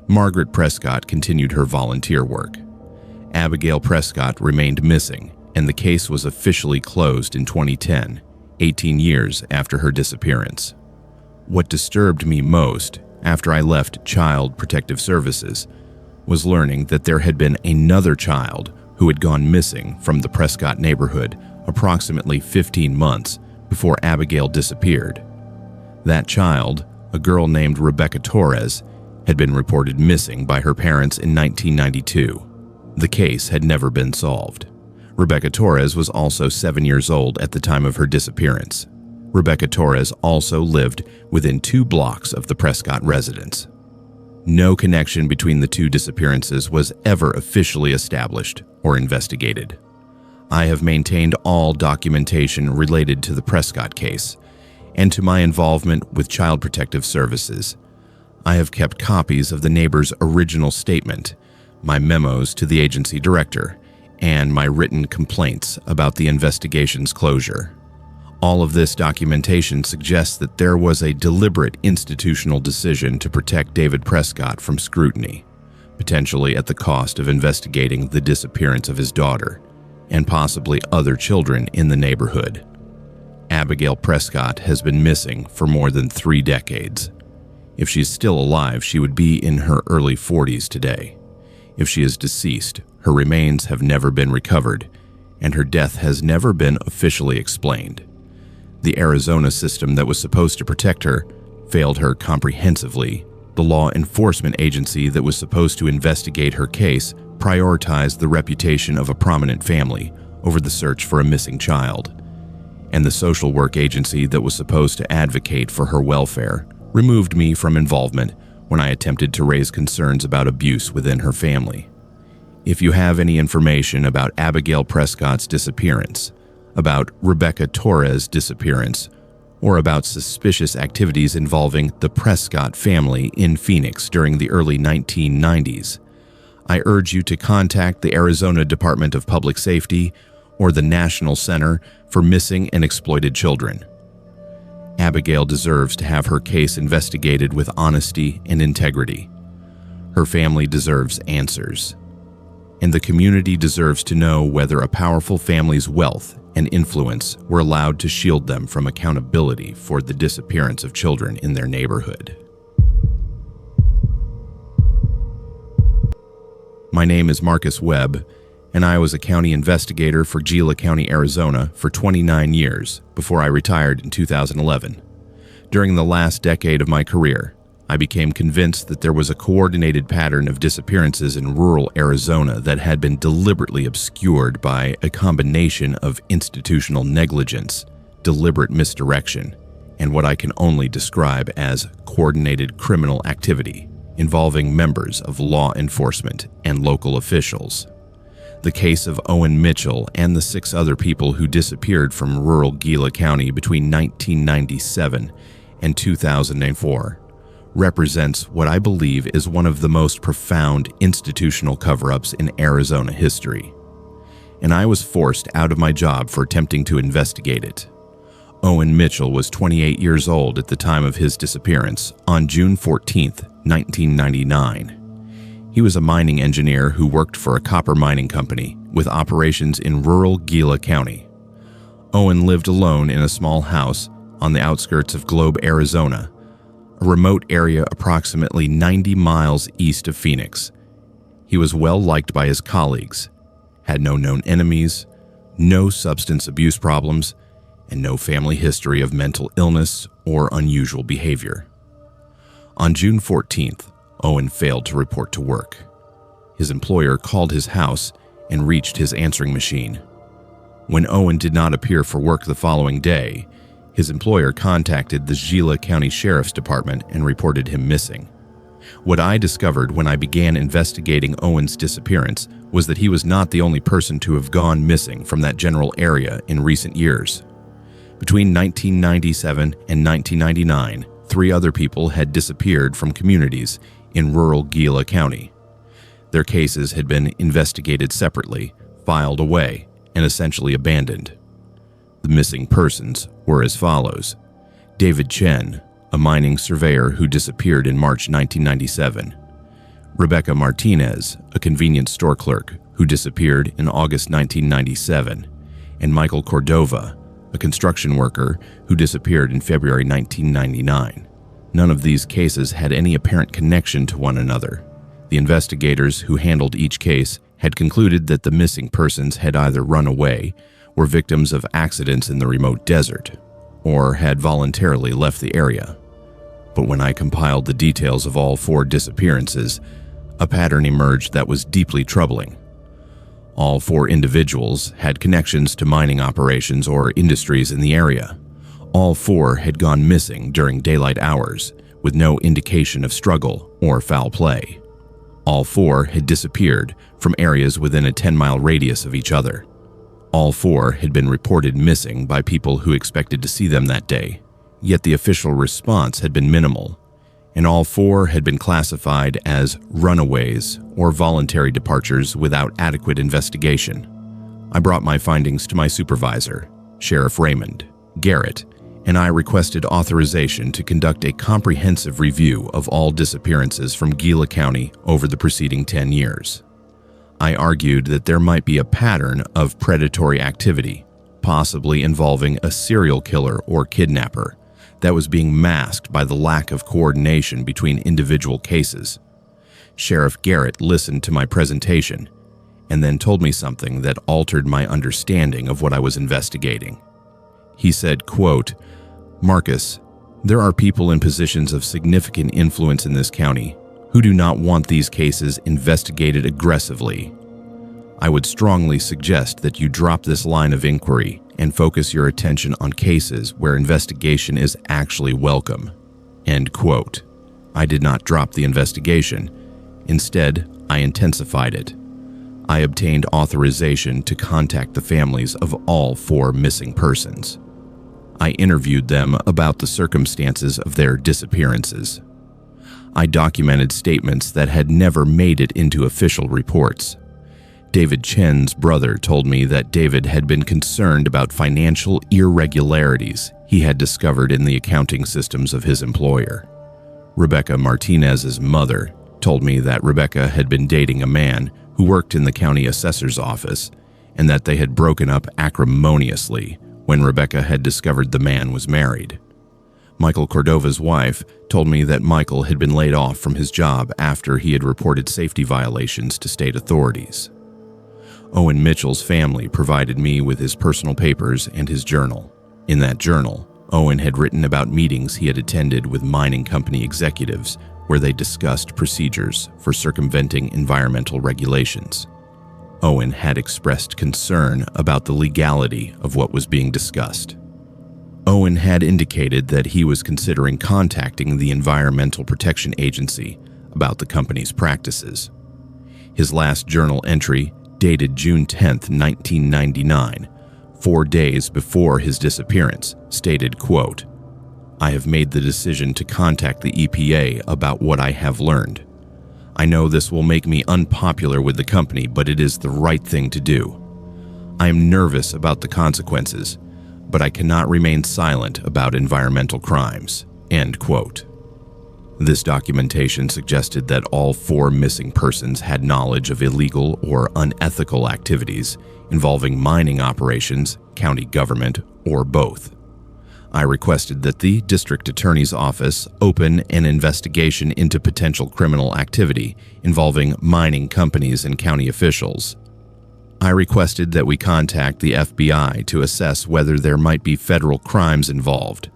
Margaret Prescott continued her volunteer work. Abigail Prescott remained missing, and the case was officially closed in 2010, 18 years after her disappearance. What disturbed me most after I left Child Protective Services was learning that there had been another child who had gone missing from the Prescott neighborhood approximately 15 months before Abigail disappeared. That child, a girl named Rebecca Torres, had been reported missing by her parents in 1992. The case had never been solved. Rebecca Torres was also 7 years old at the time of her disappearance. Rebecca Torres also lived within 2 blocks of the Prescott residence. No connection between the 2 disappearances was ever officially established or investigated. I have maintained all documentation related to the Prescott case and to my involvement with Child Protective Services. I have kept copies of the neighbor's original statement, my memos to the agency director, and my written complaints about the investigation's closure. All of this documentation suggests that there was a deliberate institutional decision to protect David Prescott from scrutiny, potentially at the cost of investigating the disappearance of his daughter and possibly other children in the neighborhood. Abigail Prescott has been missing for more than 3 decades. If she's still alive, she would be in her early 40s today. If she is deceased, her remains have never been recovered, and her death has never been officially explained. The Arizona system that was supposed to protect her failed her comprehensively. The law enforcement agency that was supposed to investigate her case prioritized the reputation of a prominent family over the search for a missing child. And the social work agency that was supposed to advocate for her welfare removed me from involvement when I attempted to raise concerns about abuse within her family. If you have any information about Abigail Prescott's disappearance, about Rebecca Torres' disappearance, or about suspicious activities involving the Prescott family in Phoenix during the early 1990s, I urge you to contact the Arizona Department of Public Safety or the National Center for Missing and Exploited Children. Abigail deserves to have her case investigated with honesty and integrity. Her family deserves answers. And the community deserves to know whether a powerful family's wealth and influence were allowed to shield them from accountability for the disappearance of children in their neighborhood. My name is Marcus Webb, and I was a county investigator for Gila County, Arizona for 29 years before I retired in 2011. During the last decade of my career, I became convinced that there was a coordinated pattern of disappearances in rural Arizona that had been deliberately obscured by a combination of institutional negligence, deliberate misdirection, and what I can only describe as coordinated criminal activity involving members of law enforcement and local officials. The case of Owen Mitchell and the 6 other people who disappeared from rural Gila County between 1997 and 2004 represents what I believe is one of the most profound institutional cover-ups in Arizona history. And I was forced out of my job for attempting to investigate it. Owen Mitchell was 28 years old at the time of his disappearance on June 14, 1999. He was a mining engineer who worked for a copper mining company with operations in rural Gila County. Owen lived alone in a small house on the outskirts of Globe, Arizona, a remote area approximately 90 miles east of Phoenix. He was well liked by his colleagues, had no known enemies, no substance abuse problems, and no family history of mental illness or unusual behavior. On June 14th, Owen failed to report to work. His employer called his house and reached his answering machine. When Owen did not appear for work the following day, his employer contacted the Gila County Sheriff's Department and reported him missing. What I discovered when I began investigating Owen's disappearance was that he was not the only person to have gone missing from that general area in recent years. Between 1997 and 1999, 3 other people had disappeared from communities in rural Gila County. Their cases had been investigated separately filed away and essentially abandoned. The missing persons were as follows: David Chen, a mining surveyor who disappeared in March 1997; Rebecca Martinez, a convenience store clerk who disappeared in August 1997; and Michael Cordova, a construction worker who disappeared in February 1999. None of these cases had any apparent connection to one another. The investigators who handled each case had concluded that the missing persons had either run away, were victims of accidents in the remote desert, or had voluntarily left the area. But when I compiled the details of all 4 disappearances, a pattern emerged that was deeply troubling. All 4 individuals had connections to mining operations or industries in the area. All 4 had gone missing during daylight hours, with no indication of struggle or foul play. All 4 had disappeared from areas within a 10-mile radius of each other. All 4 had been reported missing by people who expected to see them that day, yet the official response had been minimal, and all 4 had been classified as runaways or voluntary departures without adequate investigation. I brought my findings to my supervisor, Sheriff Raymond Garrett, and I requested authorization to conduct a comprehensive review of all disappearances from Gila County over the preceding 10 years. I argued that there might be a pattern of predatory activity, possibly involving a serial killer or kidnapper, that was being masked by the lack of coordination between individual cases. Sheriff Garrett listened to my presentation and then told me something that altered my understanding of what I was investigating. He said, quote, "Marcus, there are people in positions of significant influence in this county who do not want these cases investigated aggressively. I would strongly suggest that you drop this line of inquiry and focus your attention on cases where investigation is actually welcome." End quote. I did not drop the investigation. Instead, I intensified it. I obtained authorization to contact the families of all 4 missing persons. I interviewed them about the circumstances of their disappearances. I documented statements that had never made it into official reports. David Chen's brother told me that David had been concerned about financial irregularities he had discovered in the accounting systems of his employer. Rebecca Martinez's mother told me that Rebecca had been dating a man who worked in the county assessor's office and that they had broken up acrimoniously when Rebecca had discovered the man was married. Michael Cordova's wife told me that Michael had been laid off from his job after he had reported safety violations to state authorities. Owen Mitchell's family provided me with his personal papers and his journal. In that journal, Owen had written about meetings he had attended with mining company executives where they discussed procedures for circumventing environmental regulations. Owen had expressed concern about the legality of what was being discussed. Owen had indicated that he was considering contacting the Environmental Protection Agency about the company's practices. His last journal entry, dated June 10, 1999, 4 days before his disappearance, stated, quote, "I have made the decision to contact the EPA about what I have learned. I know this will make me unpopular with the company, but it is the right thing to do. I am nervous about the consequences, but I cannot remain silent about environmental crimes." End quote. This documentation suggested that all 4 missing persons had knowledge of illegal or unethical activities involving mining operations, county government, or both. I requested that the district attorney's office open an investigation into potential criminal activity involving mining companies and county officials. I requested that we contact the FBI to assess whether there might be federal crimes involved.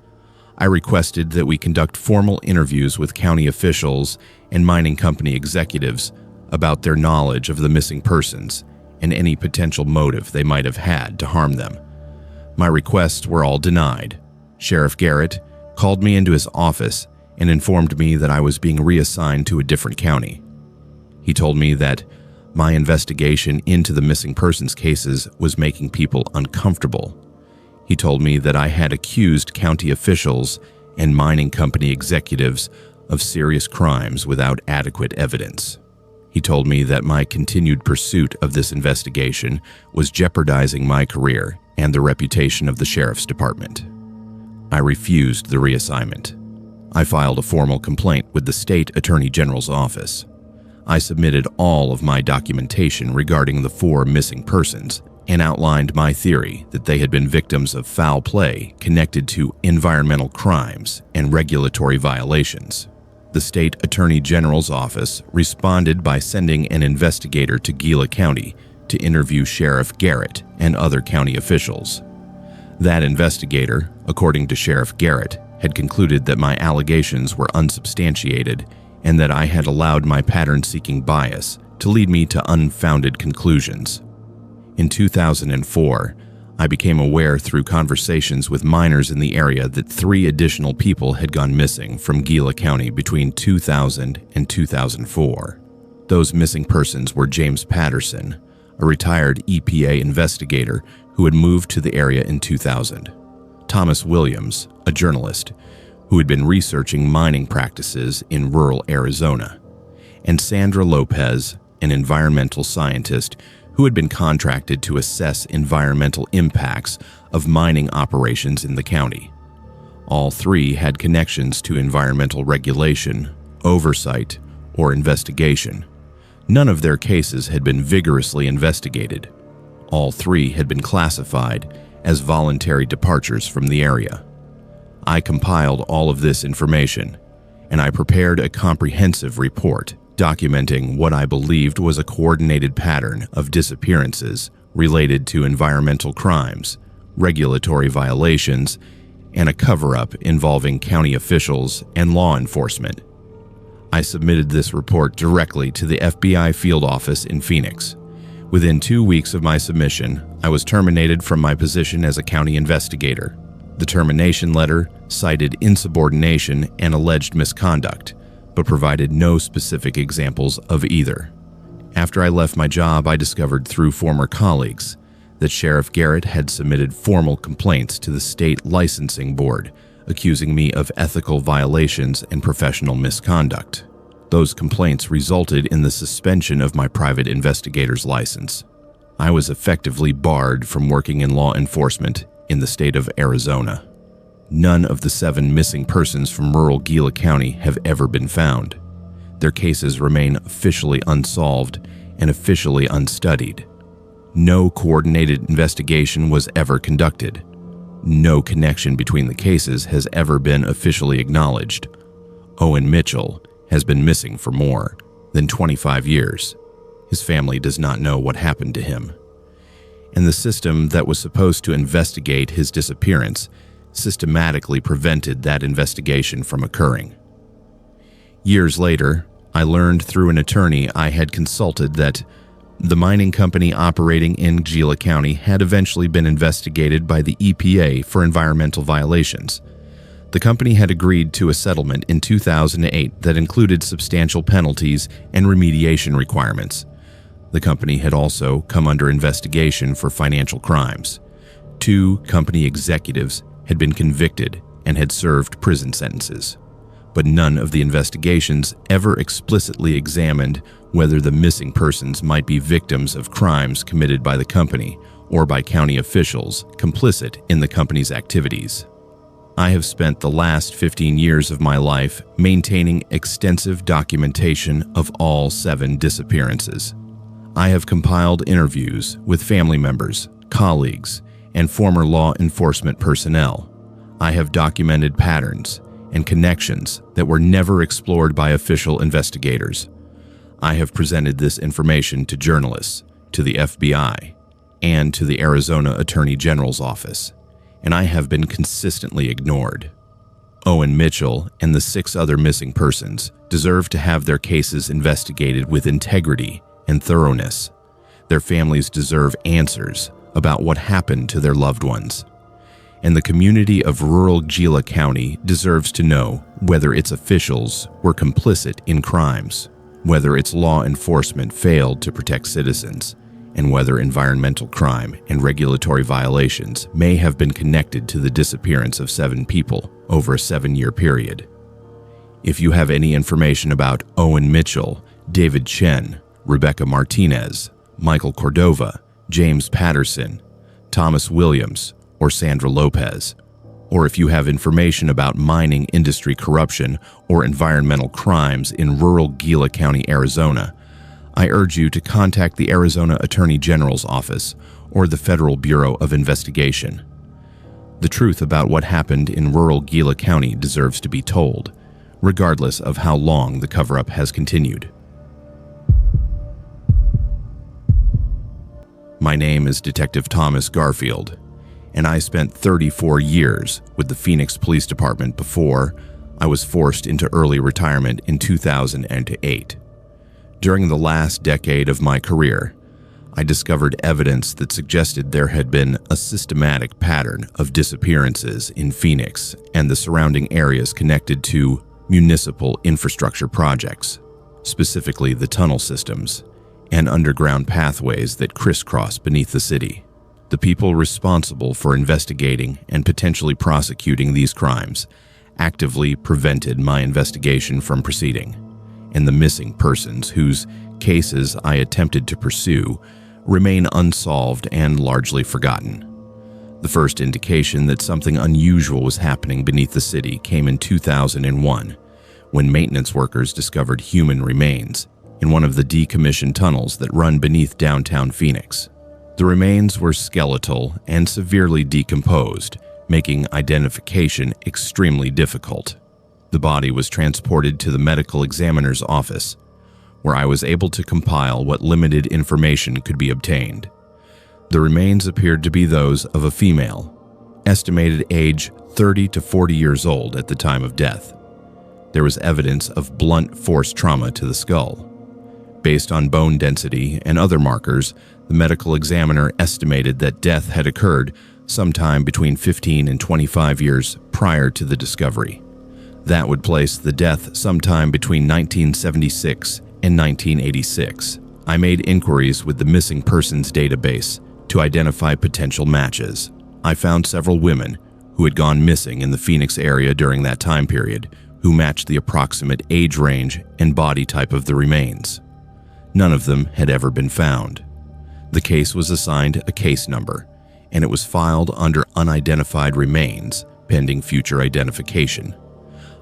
I requested that we conduct formal interviews with county officials and mining company executives about their knowledge of the missing persons and any potential motive they might have had to harm them. My requests were all denied. Sheriff Garrett called me into his office and informed me that I was being reassigned to a different county. He told me that my investigation into the missing persons cases was making people uncomfortable. He told me that I had accused county officials and mining company executives of serious crimes without adequate evidence. He told me that my continued pursuit of this investigation was jeopardizing my career and the reputation of the sheriff's department. I refused the reassignment. I filed a formal complaint with the state attorney general's office. I submitted all of my documentation regarding the 4 missing persons and outlined my theory that they had been victims of foul play connected to environmental crimes and regulatory violations. The state attorney general's office responded by sending an investigator to Gila County to interview Sheriff Garrett and other county officials. That investigator, according to Sheriff Garrett, had concluded that my allegations were unsubstantiated and that I had allowed my pattern-seeking bias to lead me to unfounded conclusions. In 2004, I became aware through conversations with miners in the area that 3 additional people had gone missing from Gila County between 2000 and 2004. Those missing persons were James Patterson, a retired EPA investigator who had moved to the area in 2000, Thomas Williams, a journalist who had been researching mining practices in rural Arizona, and Sandra Lopez, an environmental scientist who had been contracted to assess environmental impacts of mining operations in the county. All 3 had connections to environmental regulation, oversight, or investigation. None of their cases had been vigorously investigated. All 3 had been classified as voluntary departures from the area. I compiled all of this information, and I prepared a comprehensive report documenting what I believed was a coordinated pattern of disappearances related to environmental crimes, regulatory violations, and a cover-up involving county officials and law enforcement. I submitted this report directly to the FBI field office in Phoenix. Within 2 weeks of my submission, I was terminated from my position as a county investigator. The termination letter cited insubordination and alleged misconduct, but provided no specific examples of either. After I left my job, I discovered through former colleagues that Sheriff Garrett had submitted formal complaints to the state licensing board, accusing me of ethical violations and professional misconduct. Those complaints resulted in the suspension of my private investigator's license. I was effectively barred from working in law enforcement in the state of Arizona. None of the 7 missing persons from rural Gila County have ever been found. Their cases remain officially unsolved and officially unstudied. No coordinated investigation was ever conducted. No connection between the cases has ever been officially acknowledged. Owen Mitchell has been missing for more than 25 years. His family does not know what happened to him. And the system that was supposed to investigate his disappearance systematically prevented that investigation from occurring. Years later, I learned through an attorney I had consulted that the mining company operating in Gila County had eventually been investigated by the EPA for environmental violations. The company had agreed to a settlement in 2008 that included substantial penalties and remediation requirements. The company had also come under investigation for financial crimes. 2 company executives had been convicted and had served prison sentences. But none of the investigations ever explicitly examined whether the missing persons might be victims of crimes committed by the company or by county officials complicit in the company's activities. I have spent the last 15 years of my life maintaining extensive documentation of all 7 disappearances. I have compiled interviews with family members, colleagues, and former law enforcement personnel. I have documented patterns and connections that were never explored by official investigators. I have presented this information to journalists, to the FBI, and to the Arizona Attorney General's office, and I have been consistently ignored. Owen Mitchell and the 6 other missing persons deserve to have their cases investigated with integrity and thoroughness. Their families deserve answers about what happened to their loved ones. And the community of rural Gila County deserves to know whether its officials were complicit in crimes, whether its law enforcement failed to protect citizens, and whether environmental crime and regulatory violations may have been connected to the disappearance of 7 people over a 7-year period. If you have any information about Owen Mitchell, David Chen, Rebecca Martinez, Michael Cordova, James Patterson, Thomas Williams, or Sandra Lopez. Or if you have information about mining industry corruption or environmental crimes in rural Gila County, Arizona, I urge you to contact the Arizona Attorney General's office or the Federal Bureau of Investigation. The truth about what happened in rural Gila County deserves to be told, regardless of how long the cover-up has continued. My name is Detective Thomas Garfield, and I spent 34 years with the Phoenix Police Department before I was forced into early retirement in 2008. During the last decade of my career, I discovered evidence that suggested there had been a systematic pattern of disappearances in Phoenix and the surrounding areas connected to municipal infrastructure projects, specifically the tunnel systems and underground pathways that crisscross beneath the city. The people responsible for investigating and potentially prosecuting these crimes actively prevented my investigation from proceeding, and the missing persons whose cases I attempted to pursue remain unsolved and largely forgotten. The first indication that something unusual was happening beneath the city came in 2001, when maintenance workers discovered human remains in one of the decommissioned tunnels that run beneath downtown Phoenix. The remains were skeletal and severely decomposed, making identification extremely difficult. The body was transported to the medical examiner's office, where I was able to compile what limited information could be obtained. The remains appeared to be those of a female, estimated age 30 to 40 years old at the time of death. There was evidence of blunt force trauma to the skull. Based on bone density and other markers, the medical examiner estimated that death had occurred sometime between 15 and 25 years prior to the discovery. That would place the death sometime between 1976 and 1986. I made inquiries with the missing persons database to identify potential matches. I found several women who had gone missing in the Phoenix area during that time period, who matched the approximate age range and body type of the remains. None of them had ever been found. The case was assigned a case number, and it was filed under unidentified remains, pending future identification.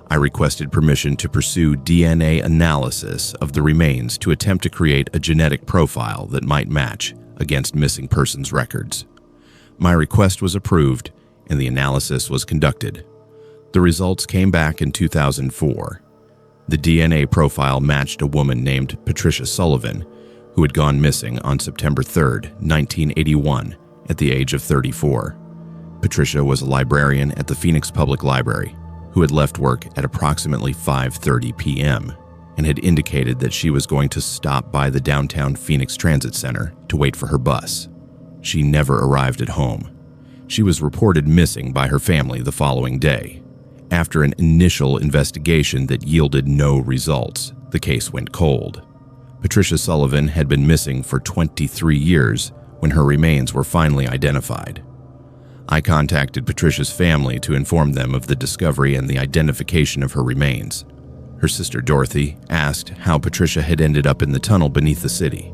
I requested permission to pursue DNA analysis of the remains to attempt to create a genetic profile that might match against missing persons records. My request was approved, and the analysis was conducted. The results came back in 2004. The DNA profile matched a woman named Patricia Sullivan, who had gone missing on September 3, 1981, at the age of 34. Patricia was a librarian at the Phoenix Public Library, who had left work at approximately 5:30 p.m. and had indicated that she was going to stop by the downtown Phoenix Transit Center to wait for her bus. She never arrived at home. She was reported missing by her family the following day. After an initial investigation that yielded no results, the case went cold. Patricia Sullivan had been missing for 23 years when her remains were finally identified. I contacted Patricia's family to inform them of the discovery and the identification of her remains. Her sister Dorothy asked how Patricia had ended up in the tunnel beneath the city.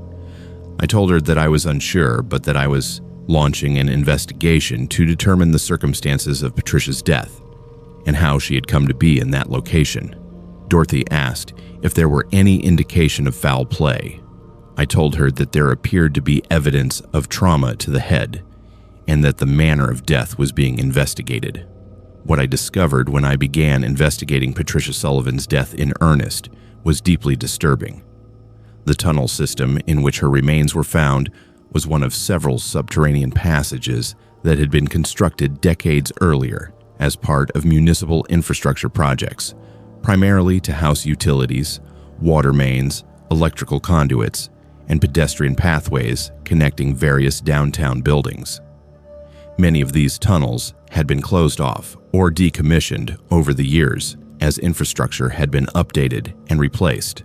I told her that I was unsure, but that I was launching an investigation to determine the circumstances of Patricia's death and how she had come to be in that location. Dorothy asked if there were any indication of foul play. I told her that there appeared to be evidence of trauma to the head and that the manner of death was being investigated. What I discovered when I began investigating Patricia Sullivan's death in earnest was deeply disturbing. The tunnel system in which her remains were found was one of several subterranean passages that had been constructed decades earlier as part of municipal infrastructure projects, primarily to house utilities, water mains, electrical conduits, and pedestrian pathways connecting various downtown buildings. Many of these tunnels had been closed off or decommissioned over the years as infrastructure had been updated and replaced.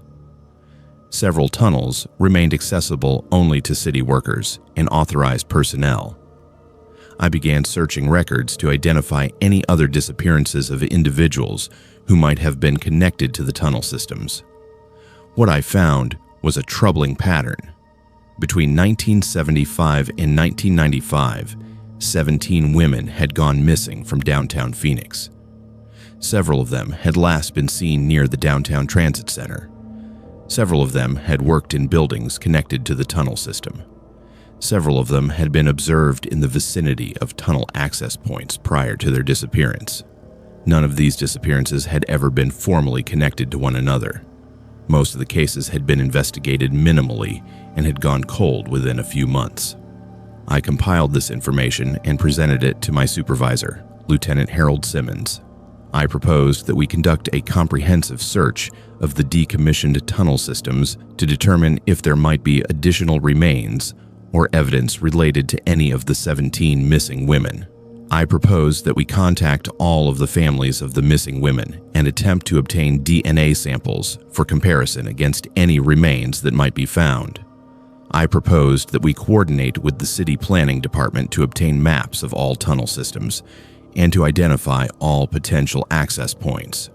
Several tunnels remained accessible only to city workers and authorized personnel. I began searching records to identify any other disappearances of individuals who might have been connected to the tunnel systems. What I found was a troubling pattern. Between 1975 and 1995, 17 women had gone missing from downtown Phoenix. Several of them had last been seen near the downtown transit center. Several of them had worked in buildings connected to the tunnel system. Several of them had been observed in the vicinity of tunnel access points prior to their disappearance. None of these disappearances had ever been formally connected to one another. Most of the cases had been investigated minimally and had gone cold within a few months. I compiled this information and presented it to my supervisor, Lieutenant Harold Simmons. I proposed that we conduct a comprehensive search of the decommissioned tunnel systems to determine if there might be additional remains or evidence related to any of the 17 missing women. I proposed that we contact all of the families of the missing women and attempt to obtain DNA samples for comparison against any remains that might be found. I proposed that we coordinate with the city planning department to obtain maps of all tunnel systems and to identify all potential access points.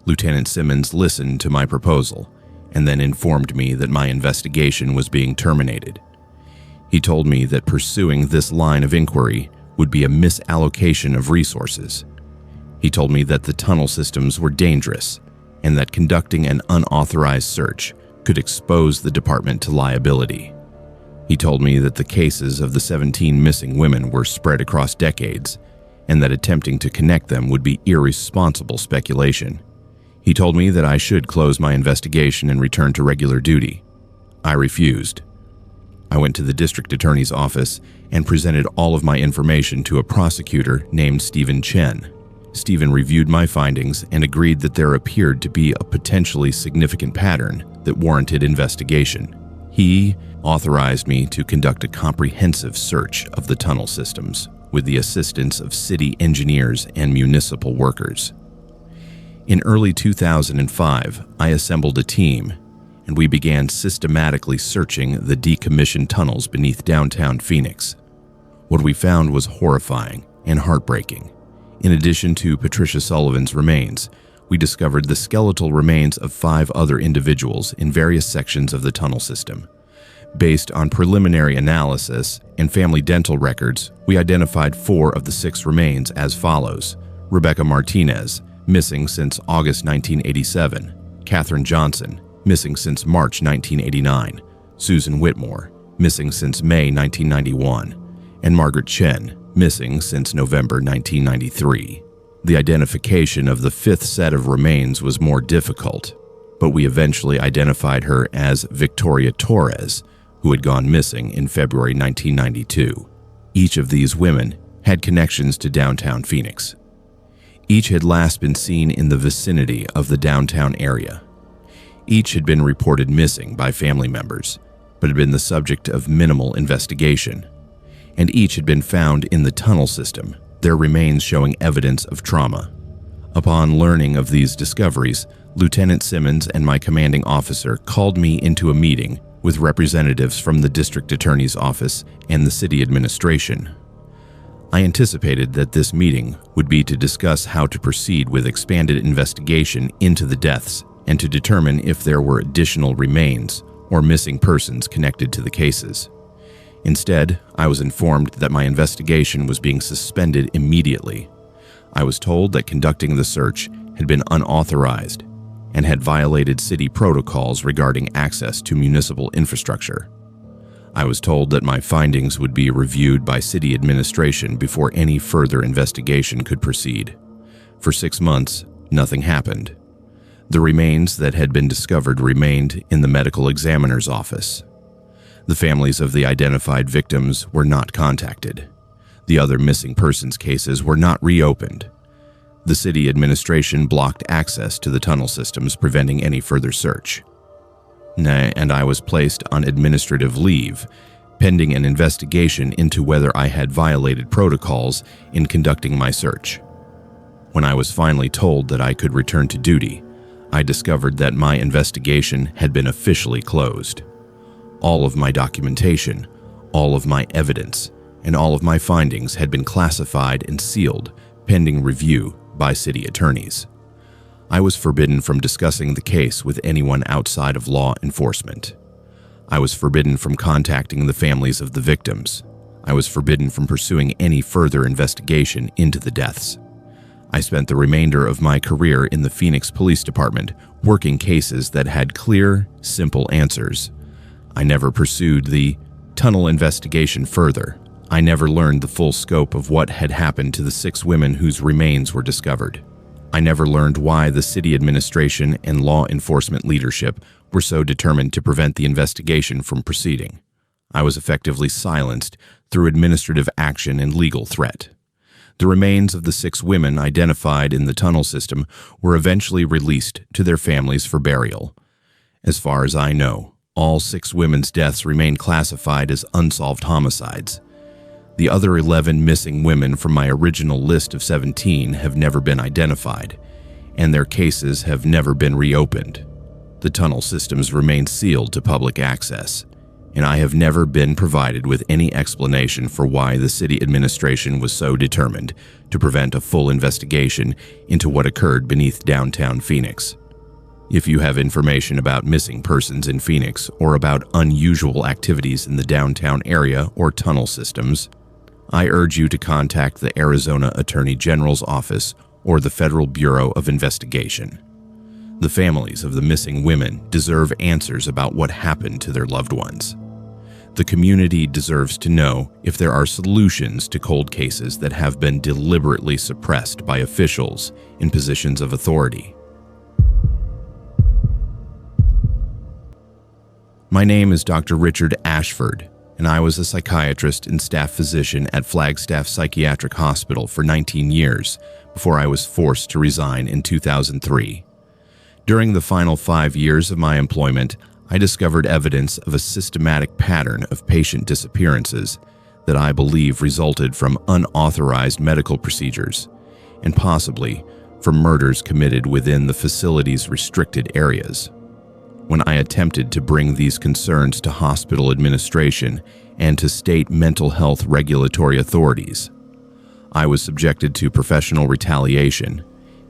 Lieutenant Simmons listened to my proposal and then informed me that my investigation was being terminated. He told me that pursuing this line of inquiry would be a misallocation of resources. He told me that the tunnel systems were dangerous and that conducting an unauthorized search could expose the department to liability. He told me that the cases of the 17 missing women were spread across decades and that attempting to connect them would be irresponsible speculation. He told me that I should close my investigation and return to regular duty. I refused. I went to the district attorney's office and presented all of my information to a prosecutor named Stephen Chen. Stephen reviewed my findings and agreed that there appeared to be a potentially significant pattern that warranted investigation. He authorized me to conduct a comprehensive search of the tunnel systems with the assistance of city engineers and municipal workers. In early 2005, I assembled a team and we began systematically searching the decommissioned tunnels beneath downtown Phoenix. What we found was horrifying and heartbreaking. In addition to Patricia Sullivan's remains, we discovered the skeletal remains of 5 other individuals in various sections of the tunnel system. Based on preliminary analysis and family dental records, we identified 4 of the 6 remains as follows: Rebecca Martinez, missing since August 1987; Katherine Johnson, missing since March 1989; Susan Whitmore, missing since May 1991; and Margaret Chen, missing since November 1993. The identification of the 5th set of remains was more difficult, but we eventually identified her as Victoria Torres, who had gone missing in February 1992. Each of these women had connections to downtown Phoenix. Each had last been seen in the vicinity of the downtown area. Each had been reported missing by family members, but had been the subject of minimal investigation. And each had been found in the tunnel system, their remains showing evidence of trauma. Upon learning of these discoveries, Lieutenant Simmons and my commanding officer called me into a meeting with representatives from the district attorney's office and the city administration. I anticipated that this meeting would be to discuss how to proceed with expanded investigation into the deaths and to determine if there were additional remains or missing persons connected to the cases. Instead, I was informed that my investigation was being suspended immediately. I was told that conducting the search had been unauthorized and had violated city protocols regarding access to municipal infrastructure. I was told that my findings would be reviewed by city administration before any further investigation could proceed. For 6 months, nothing happened. The remains that had been discovered remained in the medical examiner's office. The families of the identified victims were not contacted. The other missing persons cases were not reopened. The city administration blocked access to the tunnel systems, preventing any further search. And I was placed on administrative leave, pending an investigation into whether I had violated protocols in conducting my search. When I was finally told that I could return to duty, I discovered that my investigation had been officially closed. All of my documentation, all of my evidence, and all of my findings had been classified and sealed, pending review by city attorneys. I was forbidden from discussing the case with anyone outside of law enforcement. I was forbidden from contacting the families of the victims. I was forbidden from pursuing any further investigation into the deaths. I spent the remainder of my career in the Phoenix Police Department working cases that had clear, simple answers. I never pursued the tunnel investigation further. I never learned the full scope of what had happened to the 6 women whose remains were discovered. I never learned why the city administration and law enforcement leadership were so determined to prevent the investigation from proceeding. I was effectively silenced through administrative action and legal threat. The remains of the 6 women identified in the tunnel system were eventually released to their families for burial. As far as I know, all 6 women's deaths remain classified as unsolved homicides. The other 11 missing women from my original list of 17 have never been identified, and their cases have never been reopened. The tunnel systems remain sealed to public access, and I have never been provided with any explanation for why the city administration was so determined to prevent a full investigation into what occurred beneath downtown Phoenix. If you have information about missing persons in Phoenix or about unusual activities in the downtown area or tunnel systems, I urge you to contact the Arizona Attorney General's office or the Federal Bureau of Investigation. The families of the missing women deserve answers about what happened to their loved ones. The community deserves to know if there are solutions to cold cases that have been deliberately suppressed by officials in positions of authority. My name is Dr. Richard Ashford, and I was a psychiatrist and staff physician at Flagstaff Psychiatric Hospital for 19 years before I was forced to resign in 2003. During the final 5 years of my employment, I discovered evidence of a systematic pattern of patient disappearances that I believe resulted from unauthorized medical procedures and possibly from murders committed within the facility's restricted areas. When I attempted to bring these concerns to hospital administration and to state mental health regulatory authorities, I was subjected to professional retaliation,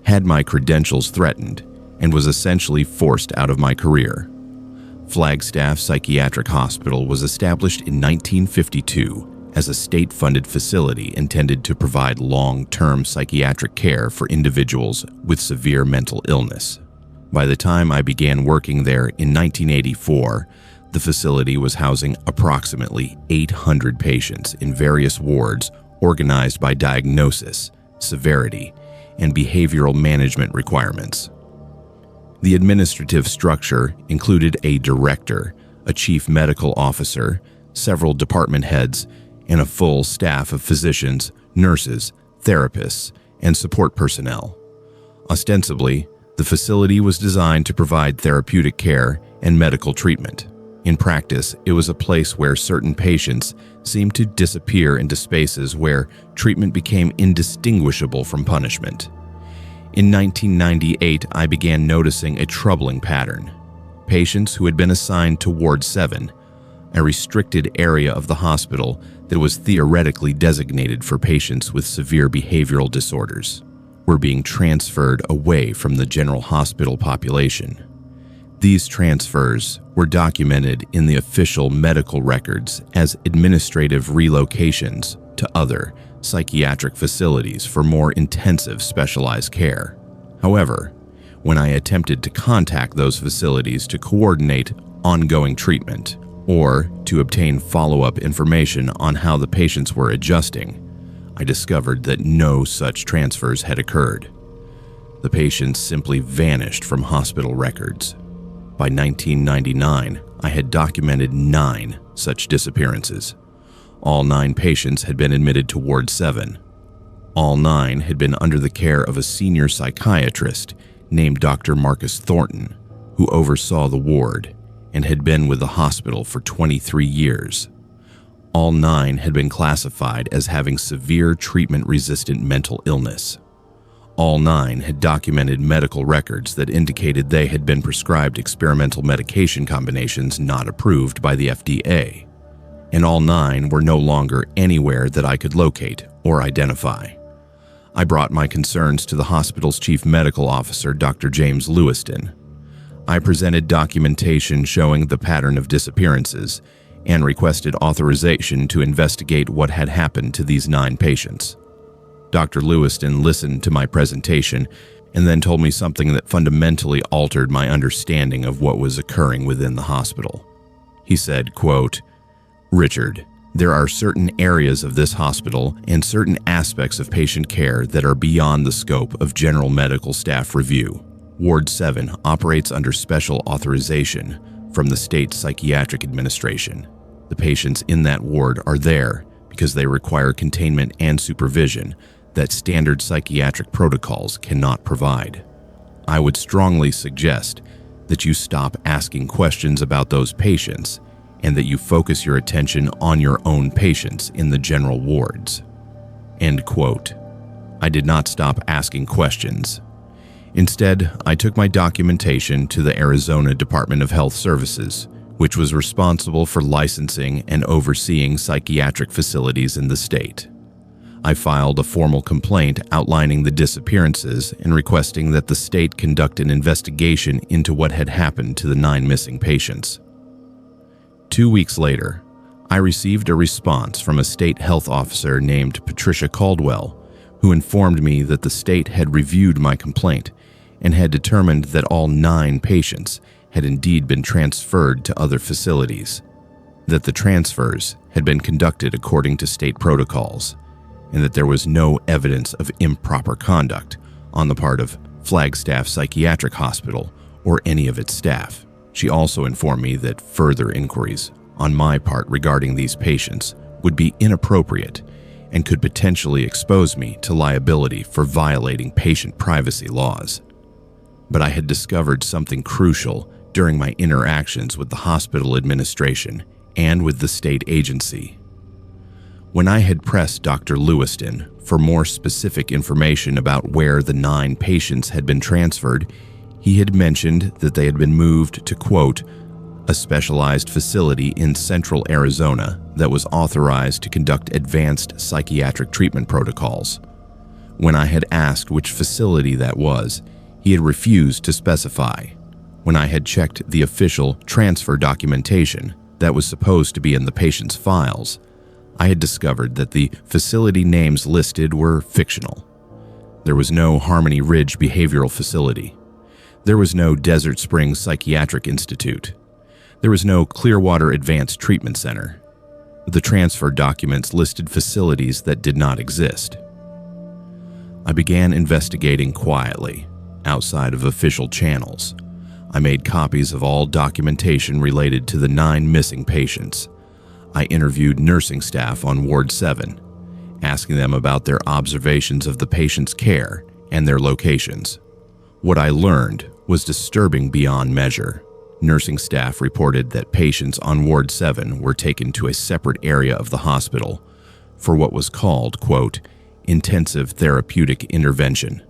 had my credentials threatened, and was essentially forced out of my career. Flagstaff Psychiatric Hospital was established in 1952 as a state-funded facility intended to provide long-term psychiatric care for individuals with severe mental illness. By the time I began working there in 1984, the facility was housing approximately 800 patients in various wards organized by diagnosis, severity, and behavioral management requirements. The administrative structure included a director, a chief medical officer, several department heads, and a full staff of physicians, nurses, therapists, and support personnel. Ostensibly, the facility was designed to provide therapeutic care and medical treatment. In practice, it was a place where certain patients seemed to disappear into spaces where treatment became indistinguishable from punishment. In 1998, I began noticing a troubling pattern. Patients who had been assigned to Ward 7, a restricted area of the hospital that was theoretically designated for patients with severe behavioral disorders, were being transferred away from the general hospital population. These transfers were documented in the official medical records as administrative relocations to other psychiatric facilities for more intensive specialized care. However, when I attempted to contact those facilities to coordinate ongoing treatment or to obtain follow-up information on how the patients were adjusting, I discovered that no such transfers had occurred. The patients simply vanished from hospital records. By 1999, I had documented 9 such disappearances. All 9 patients had been admitted to Ward 7. All 9 had been under the care of a senior psychiatrist named Dr. Marcus Thornton, who oversaw the ward and had been with the hospital for 23 years. All 9 had been classified as having severe treatment-resistant mental illness. All 9 had documented medical records that indicated they had been prescribed experimental medication combinations not approved by the FDA. And all 9 were no longer anywhere that I could locate or identify. I brought my concerns to the hospital's chief medical officer, Dr. James Lewiston. I presented documentation showing the pattern of disappearances and requested authorization to investigate what had happened to these 9 patients. Dr. Lewiston listened to my presentation and then told me something that fundamentally altered my understanding of what was occurring within the hospital. He said, quote, "Richard, there are certain areas of this hospital and certain aspects of patient care that are beyond the scope of general medical staff review. Ward 7 operates under special authorization from the state psychiatric administration. The patients in that ward are there because they require containment and supervision that standard psychiatric protocols cannot provide. I would strongly suggest that you stop asking questions about those patients and that you focus your attention on your own patients in the general wards." End quote. I did not stop asking questions. Instead, I took my documentation to the Arizona Department of Health Services, which was responsible for licensing and overseeing psychiatric facilities in the state. I filed a formal complaint outlining the disappearances and requesting that the state conduct an investigation into what had happened to the 9 missing patients. 2 weeks later, I received a response from a state health officer named Patricia Caldwell, who informed me that the state had reviewed my complaint and had determined that all 9 patients had indeed been transferred to other facilities, that the transfers had been conducted according to state protocols, and that there was no evidence of improper conduct on the part of Flagstaff Psychiatric Hospital or any of its staff. She also informed me that further inquiries on my part regarding these patients would be inappropriate and could potentially expose me to liability for violating patient privacy laws. But I had discovered something crucial during my interactions with the hospital administration and with the state agency. When I had pressed Dr. Lewiston for more specific information about where the 9 patients had been transferred, he had mentioned that they had been moved to, quote, "a specialized facility in central Arizona that was authorized to conduct advanced psychiatric treatment protocols." When I had asked which facility that was, he had refused to specify. When I had checked the official transfer documentation that was supposed to be in the patient's files, I had discovered that the facility names listed were fictional. There was no Harmony Ridge Behavioral Facility. There was no Desert Springs Psychiatric Institute. There was no Clearwater Advanced Treatment Center. The transfer documents listed facilities that did not exist. I began investigating quietly, outside of official channels. I made copies of all documentation related to the 9 missing patients. I interviewed nursing staff on Ward 7, asking them about their observations of the patient's care and their locations. What I learned was disturbing beyond measure. Nursing staff reported that patients on Ward 7 were taken to a separate area of the hospital for what was called, quote, "intensive therapeutic intervention."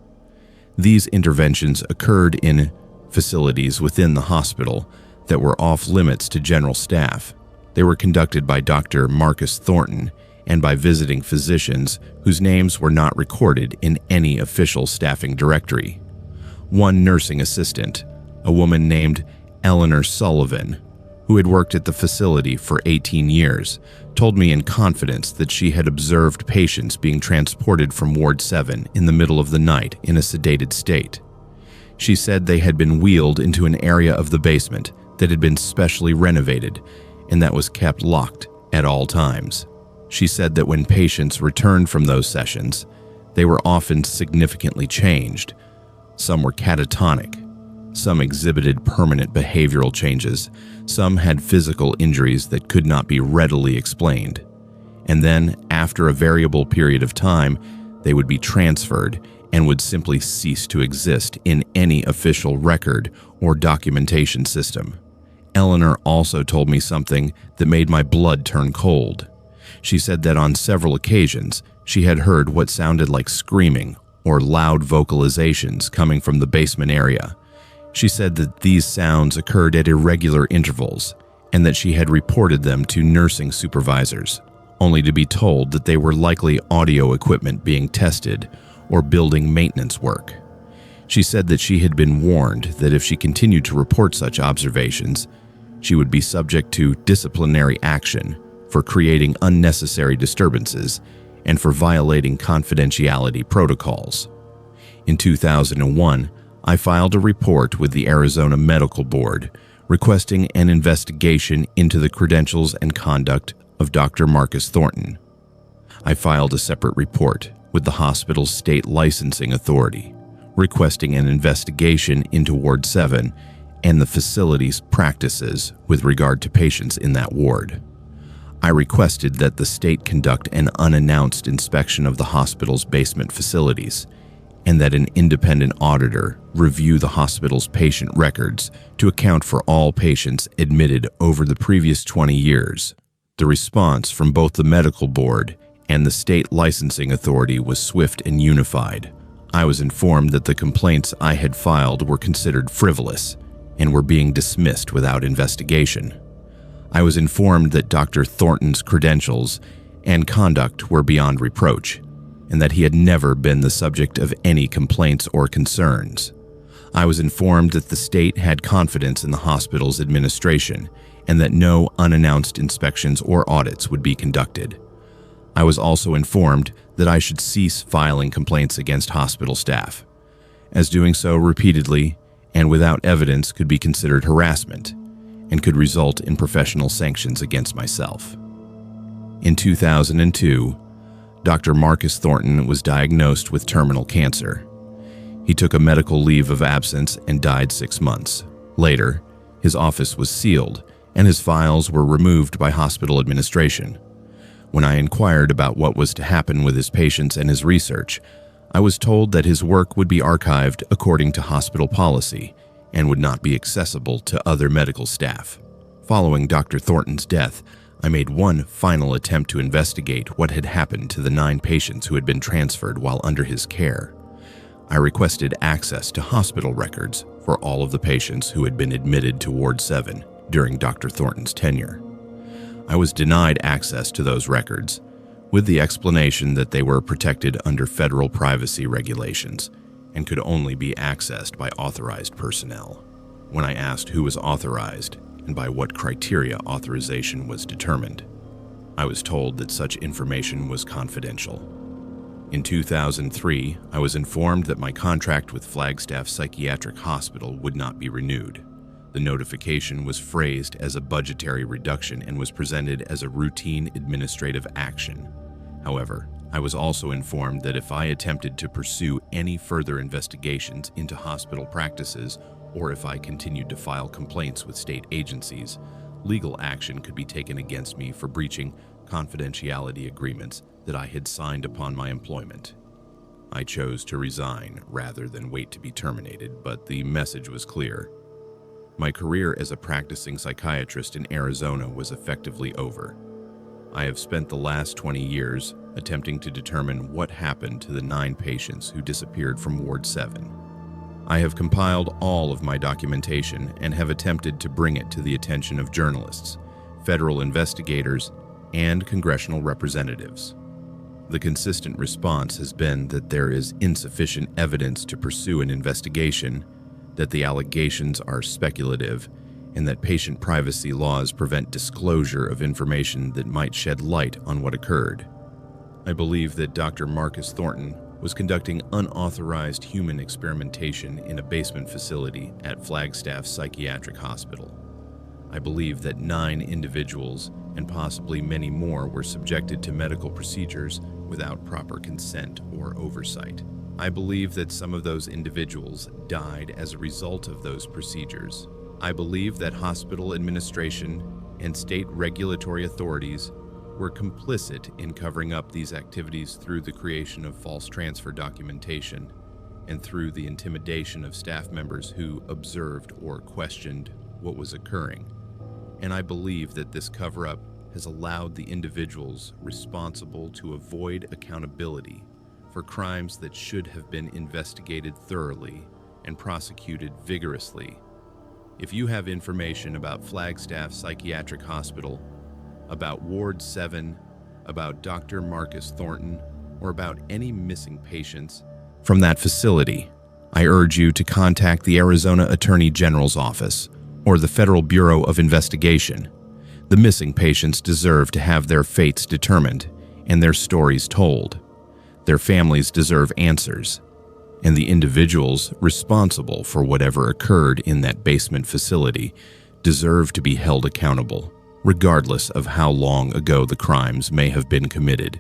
These interventions occurred in facilities within the hospital that were off limits to general staff. They were conducted by Dr. Marcus Thornton and by visiting physicians whose names were not recorded in any official staffing directory. One nursing assistant, a woman named Eleanor Sullivan, who had worked at the facility for 18 years, told me in confidence that she had observed patients being transported from Ward 7 in the middle of the night in a sedated state. She said they had been wheeled into an area of the basement that had been specially renovated and that was kept locked at all times. She said that when patients returned from those sessions, they were often significantly changed. Some were catatonic, some exhibited permanent behavioral changes, some had physical injuries that could not be readily explained. And then, after a variable period of time, they would be transferred and would simply cease to exist in any official record or documentation system. Eleanor also told me something that made my blood turn cold. She said that on several occasions, she had heard what sounded like screaming or loud vocalizations coming from the basement area. She said that these sounds occurred at irregular intervals and that she had reported them to nursing supervisors, only to be told that they were likely audio equipment being tested or building maintenance work. She said that she had been warned that if she continued to report such observations, she would be subject to disciplinary action for creating unnecessary disturbances and for violating confidentiality protocols. In 2001, I filed a report with the Arizona Medical Board requesting an investigation into the credentials and conduct of Dr. Marcus Thornton. I filed a separate report with the hospital's state licensing authority, requesting an investigation into Ward 7 and the facility's practices with regard to patients in that ward. I requested that the state conduct an unannounced inspection of the hospital's basement facilities and that an independent auditor review the hospital's patient records to account for all patients admitted over the previous 20 years. The response from both the medical board and the state licensing authority was swift and unified. I was informed that the complaints I had filed were considered frivolous and were being dismissed without investigation. I was informed that Dr. Thornton's credentials and conduct were beyond reproach, and that he had never been the subject of any complaints or concerns. I was informed that the state had confidence in the hospital's administration and that no unannounced inspections or audits would be conducted. I was also informed that I should cease filing complaints against hospital staff, as doing so repeatedly and without evidence could be considered harassment and could result in professional sanctions against myself. In 2002, Dr. Marcus Thornton was diagnosed with terminal cancer. He took a medical leave of absence and died 6 months. Later, his office was sealed and his files were removed by hospital administration. When I inquired about what was to happen with his patients and his research, I was told that his work would be archived according to hospital policy and would not be accessible to other medical staff. Following Dr. Thornton's death, I made one final attempt to investigate what had happened to the 9 patients who had been transferred while under his care. I requested access to hospital records for all of the patients who had been admitted to Ward 7 during Dr. Thornton's tenure. I was denied access to those records, with the explanation that they were protected under federal privacy regulations and could only be accessed by authorized personnel. When I asked who was authorized and by what criteria authorization was determined, I was told that such information was confidential. In 2003, I was informed that my contract with Flagstaff Psychiatric Hospital would not be renewed. The notification was phrased as a budgetary reduction and was presented as a routine administrative action. However, I was also informed that if I attempted to pursue any further investigations into hospital practices or if I continued to file complaints with state agencies, legal action could be taken against me for breaching confidentiality agreements that I had signed upon my employment. I chose to resign rather than wait to be terminated, but the message was clear. My career as a practicing psychiatrist in Arizona was effectively over. I have spent the last 20 years attempting to determine what happened to the 9 patients who disappeared from Ward 7. I have compiled all of my documentation and have attempted to bring it to the attention of journalists, federal investigators, and congressional representatives. The consistent response has been that there is insufficient evidence to pursue an investigation, that the allegations are speculative, and that patient privacy laws prevent disclosure of information that might shed light on what occurred. I believe that Dr. Marcus Thornton was conducting unauthorized human experimentation in a basement facility at Flagstaff Psychiatric Hospital. I believe that 9 individuals and possibly many more were subjected to medical procedures without proper consent or oversight. I believe that some of those individuals died as a result of those procedures. I believe that hospital administration and state regulatory authorities were complicit in covering up these activities through the creation of false transfer documentation and through the intimidation of staff members who observed or questioned what was occurring. And I believe that this cover-up has allowed the individuals responsible to avoid accountability for crimes that should have been investigated thoroughly and prosecuted vigorously. If you have information about Flagstaff Psychiatric Hospital, about Ward 7, about Dr. Marcus Thornton, or about any missing patients, From that facility, I urge you to contact the Arizona Attorney General's office or the Federal Bureau of Investigation. The missing patients deserve to have their fates determined and their stories told. Their families deserve answers, and the individuals responsible for whatever occurred in that basement facility deserve to be held accountable, regardless of how long ago the crimes may have been committed.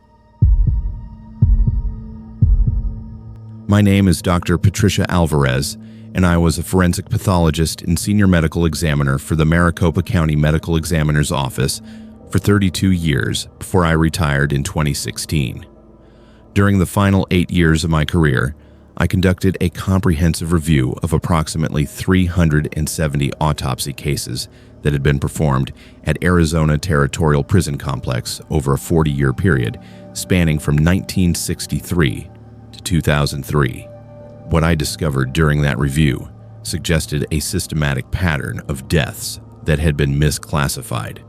My name is Dr. Patricia Alvarez, and I was a forensic pathologist and senior medical examiner for the Maricopa County Medical Examiner's Office for 32 years before I retired in 2016. During the final 8 years of my career, I conducted a comprehensive review of approximately 370 autopsy cases that had been performed at Arizona Territorial Prison Complex over a 40-year period spanning from 1963 to 2003. What I discovered during that review suggested a systematic pattern of deaths that had been misclassified,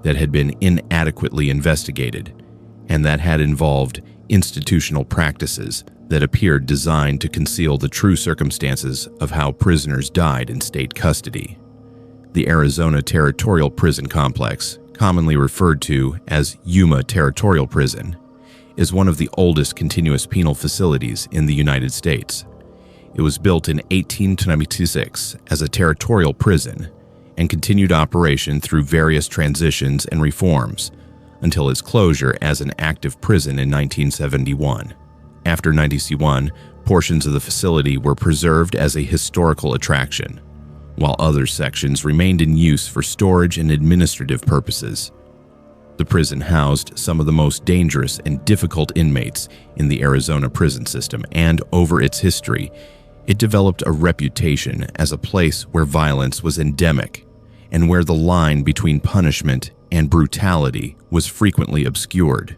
that had been inadequately investigated, and that had involved institutional practices that appeared designed to conceal the true circumstances of how prisoners died in state custody. The Arizona Territorial Prison Complex, commonly referred to as Yuma Territorial Prison, is one of the oldest continuous penal facilities in the United States. It was built in 1896 as a territorial prison and continued operation through various transitions and reforms until its closure as an active prison in 1971. After 1991, portions of the facility were preserved as a historical attraction, while other sections remained in use for storage and administrative purposes. The prison housed some of the most dangerous and difficult inmates in the Arizona prison system, and over its history, it developed a reputation as a place where violence was endemic and where the line between punishment and brutality was frequently obscured.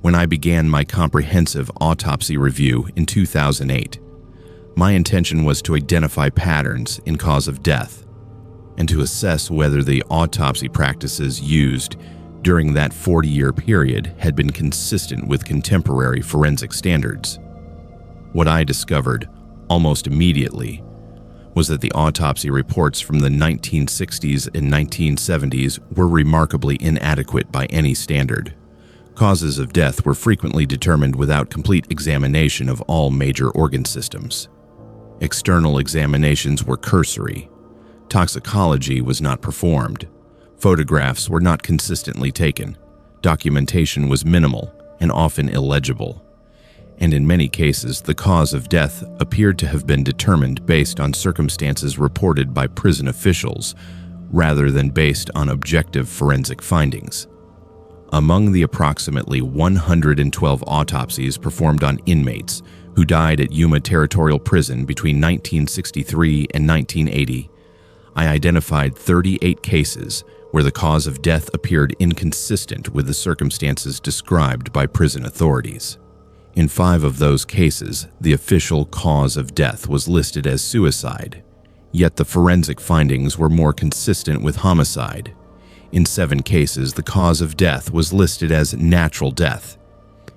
When I began my comprehensive autopsy review in 2008, my intention was to identify patterns in cause of death and to assess whether the autopsy practices used during that 40-year period had been consistent with contemporary forensic standards. What I discovered almost immediately was that the autopsy reports from the 1960s and 1970s were remarkably inadequate by any standard. Causes of death were frequently determined without complete examination of all major organ systems. External examinations were cursory. Toxicology was not performed. Photographs were not consistently taken. Documentation was minimal and often illegible. And in many cases, the cause of death appeared to have been determined based on circumstances reported by prison officials rather than based on objective forensic findings. Among the approximately 112 autopsies performed on inmates who died at Yuma Territorial Prison between 1963 and 1980, I identified 38 cases where the cause of death appeared inconsistent with the circumstances described by prison authorities. In 5 of those cases, the official cause of death was listed as suicide, yet the forensic findings were more consistent with homicide. In 7 cases, the cause of death was listed as natural death,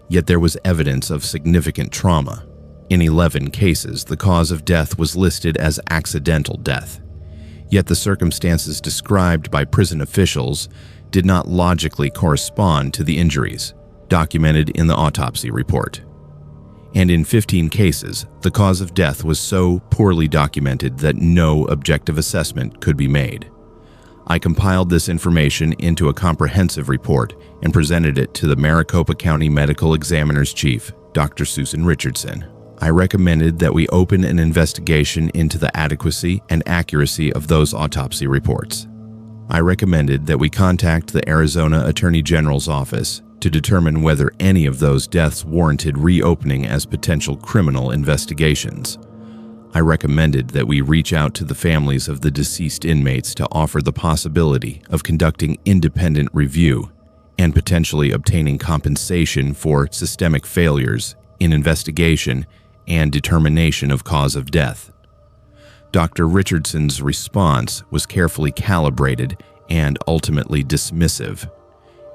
yet there was evidence of significant trauma. In 11 cases, the cause of death was listed as accidental death, yet the circumstances described by prison officials did not logically correspond to the injuries documented in the autopsy report. And in 15 cases, the cause of death was so poorly documented that no objective assessment could be made. I compiled this information into a comprehensive report and presented it to the Maricopa County Medical Examiner's Chief, Dr. Susan Richardson. I recommended that we open an investigation into the adequacy and accuracy of those autopsy reports. I recommended that we contact the Arizona Attorney General's office to determine whether any of those deaths warranted reopening as potential criminal investigations. I recommended that we reach out to the families of the deceased inmates to offer the possibility of conducting independent review and potentially obtaining compensation for systemic failures in investigation and determination of cause of death. Dr. Richardson's response was carefully calibrated and ultimately dismissive.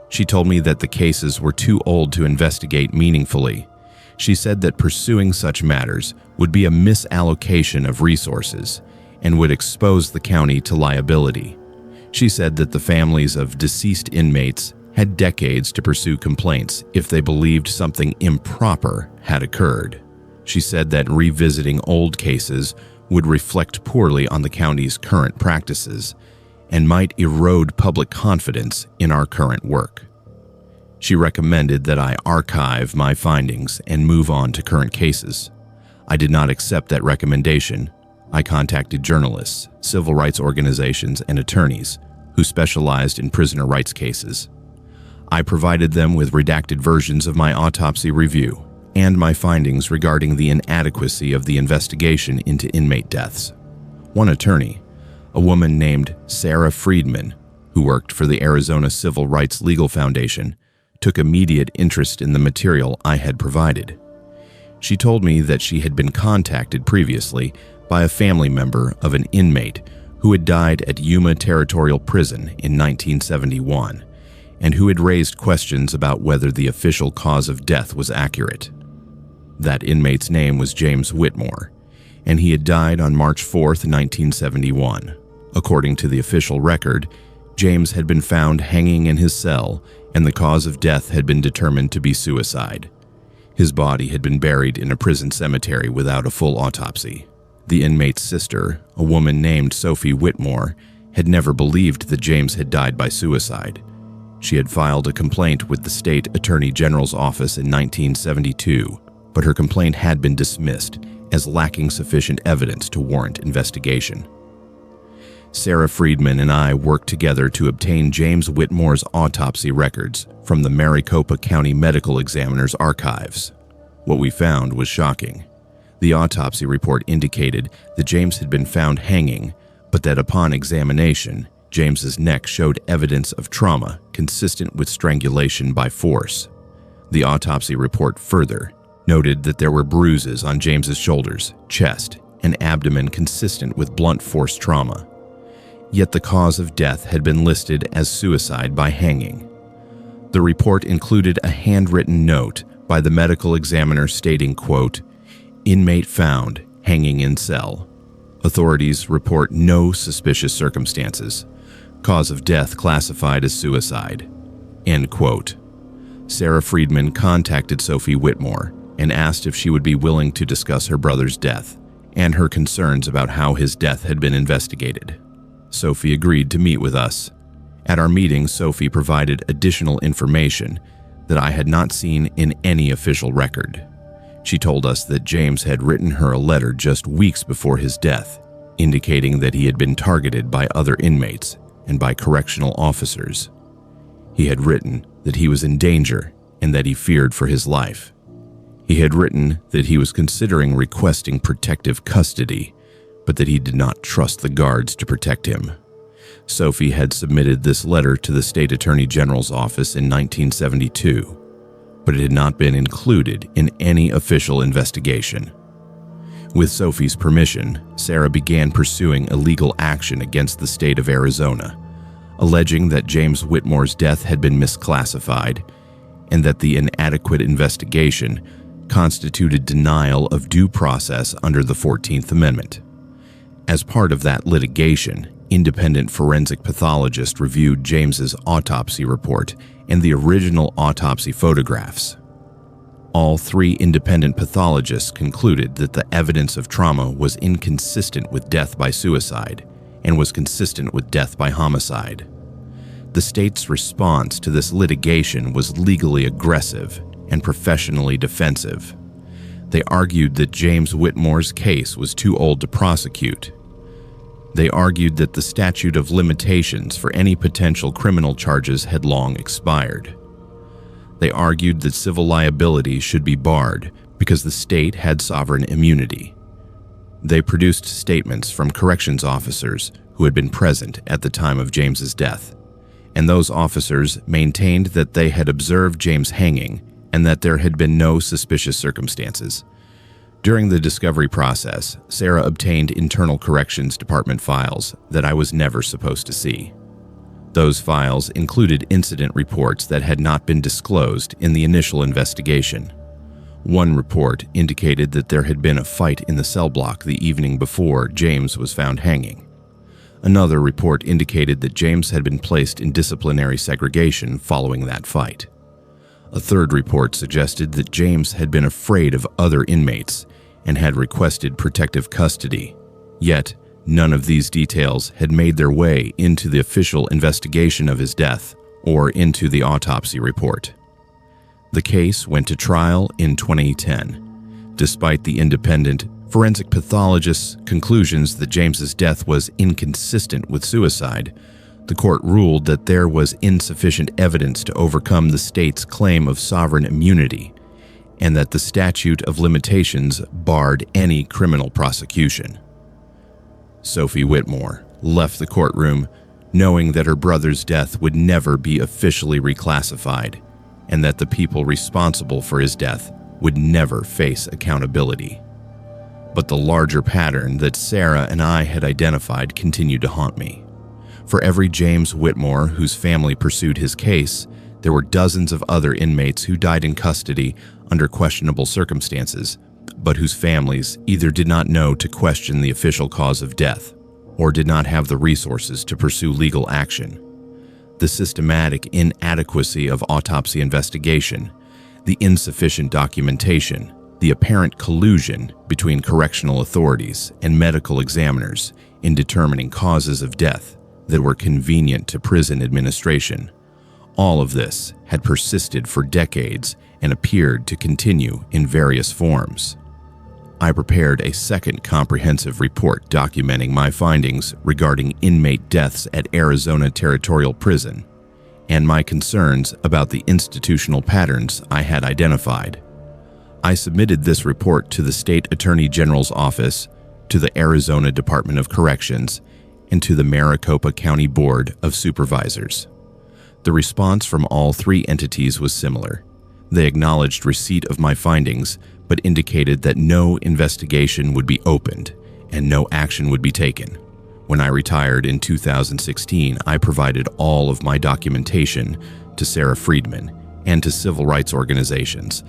She told me that the cases were too old to investigate meaningfully. She said that pursuing such matters would be a misallocation of resources and would expose the county to liability. She said that the families of deceased inmates had decades to pursue complaints if they believed something improper had occurred. She said that revisiting old cases would reflect poorly on the county's current practices and might erode public confidence in our current work. She recommended that I archive my findings and move on to current cases. I did not accept that recommendation. I contacted journalists, civil rights organizations, and attorneys who specialized in prisoner rights cases. I provided them with redacted versions of my autopsy review and my findings regarding the inadequacy of the investigation into inmate deaths. One attorney, a woman named Sarah Friedman, who worked for the Arizona Civil Rights Legal Foundation, took immediate interest in the material I had provided. She told me that she had been contacted previously by a family member of an inmate who had died at Yuma Territorial Prison in 1971 and who had raised questions about whether the official cause of death was accurate. That inmate's name was James Whitmore, and he had died on March 4, 1971. According to the official record, James had been found hanging in his cell, and the cause of death had been determined to be suicide. His body had been buried in a prison cemetery without a full autopsy. The inmate's sister, a woman named Sophie Whitmore, had never believed that James had died by suicide. She had filed a complaint with the state attorney general's office in 1972, but her complaint had been dismissed as lacking sufficient evidence to warrant investigation. Sarah Friedman and I worked together to obtain James Whitmore's autopsy records from the Maricopa County Medical Examiner's archives. What we found was shocking. The autopsy report indicated that James had been found hanging, but that upon examination, James's neck showed evidence of trauma consistent with strangulation by force. The autopsy report further noted that there were bruises on James's shoulders, chest, and abdomen consistent with blunt force trauma. Yet the cause of death had been listed as suicide by hanging. The report included a handwritten note by the medical examiner stating, quote, "Inmate found hanging in cell. Authorities report no suspicious circumstances. Cause of death classified as suicide." End quote. Sarah Friedman contacted Sophie Whitmore and asked if she would be willing to discuss her brother's death and her concerns about how his death had been investigated. Sophie agreed to meet with us. At our meeting, Sophie provided additional information that I had not seen in any official record. She told us that James had written her a letter just weeks before his death, indicating that he had been targeted by other inmates and by correctional officers. He had written that he was in danger and that he feared for his life. He had written that he was considering requesting protective custody, but that he did not trust the guards to protect him. Sophie had submitted this letter to the state attorney general's office in 1972, but it had not been included in any official investigation. With Sophie's permission, Sarah began pursuing illegal action against the state of Arizona, alleging that James Whitmore's death had been misclassified and that the inadequate investigation constituted denial of due process under the 14th Amendment. As part of that litigation, independent forensic pathologists reviewed James's autopsy report and the original autopsy photographs. All three independent pathologists concluded that the evidence of trauma was inconsistent with death by suicide and was consistent with death by homicide. The state's response to this litigation was legally aggressive and professionally defensive. They argued that James Whitmore's case was too old to prosecute. They argued that the statute of limitations for any potential criminal charges had long expired. They argued that civil liability should be barred because the state had sovereign immunity. They produced statements from corrections officers who had been present at the time of James's death, and those officers maintained that they had observed James hanging and that there had been no suspicious circumstances. During the discovery process, Sarah obtained internal corrections department files that I was never supposed to see. Those files included incident reports that had not been disclosed in the initial investigation. One report indicated that there had been a fight in the cell block the evening before James was found hanging. Another report indicated that James had been placed in disciplinary segregation following that fight. A third report suggested that James had been afraid of other inmates and had requested protective custody. Yet, none of these details had made their way into the official investigation of his death or into the autopsy report. The case went to trial in 2010. Despite the independent forensic pathologist's conclusions that James's death was inconsistent with suicide, the court ruled that there was insufficient evidence to overcome the state's claim of sovereign immunity and that the statute of limitations barred any criminal prosecution. Sophie Whitmore left the courtroom knowing that her brother's death would never be officially reclassified and that the people responsible for his death would never face accountability. But the larger pattern that Sarah and I had identified continued to haunt me. For every James Whitmore whose family pursued his case, there were dozens of other inmates who died in custody under questionable circumstances, but whose families either did not know to question the official cause of death or did not have the resources to pursue legal action. The systematic inadequacy of autopsy investigation, the insufficient documentation, the apparent collusion between correctional authorities and medical examiners in determining causes of death that were convenient to prison administration. All of this had persisted for decades and appeared to continue in various forms. I prepared a second comprehensive report documenting my findings regarding inmate deaths at Arizona Territorial Prison and my concerns about the institutional patterns I had identified. I submitted this report to the State Attorney General's office, to the Arizona Department of Corrections, and to the Maricopa County Board of Supervisors. The response from all three entities was similar. They acknowledged receipt of my findings, but indicated that no investigation would be opened and no action would be taken. When I retired in 2016, I provided all of my documentation to Sarah Friedman and to civil rights organizations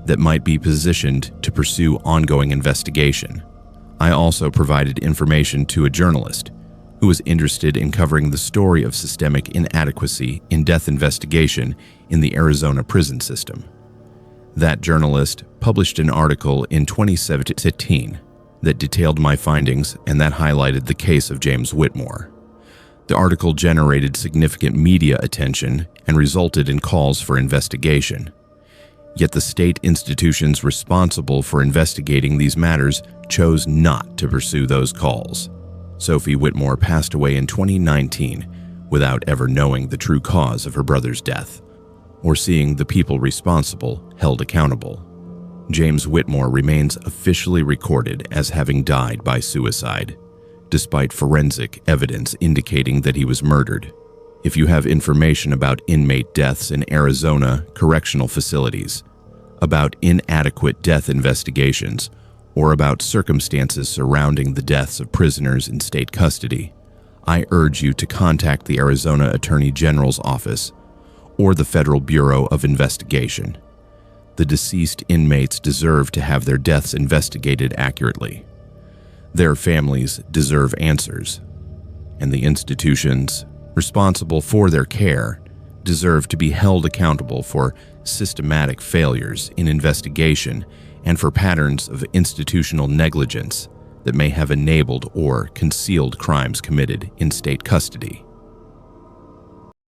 that might be positioned to pursue ongoing investigation. I also provided information to a journalist who was interested in covering the story of systemic inadequacy in death investigation in the Arizona prison system. That journalist published an article in 2017 that detailed my findings and that highlighted the case of James Whitmore. The article generated significant media attention and resulted in calls for investigation. Yet the state institutions responsible for investigating these matters chose not to pursue those calls. Sophie Whitmore passed away in 2019 without ever knowing the true cause of her brother's death or seeing the people responsible held accountable. James Whitmore remains officially recorded as having died by suicide, despite forensic evidence indicating that he was murdered. If you have information about inmate deaths in Arizona correctional facilities, about inadequate death investigations, or about circumstances surrounding the deaths of prisoners in state custody, I urge you to contact the Arizona Attorney General's office or the Federal Bureau of Investigation. The deceased inmates deserve to have their deaths investigated accurately. Their families deserve answers, and the institutions responsible for their care deserve to be held accountable for systematic failures in investigation and for patterns of institutional negligence that may have enabled or concealed crimes committed in state custody.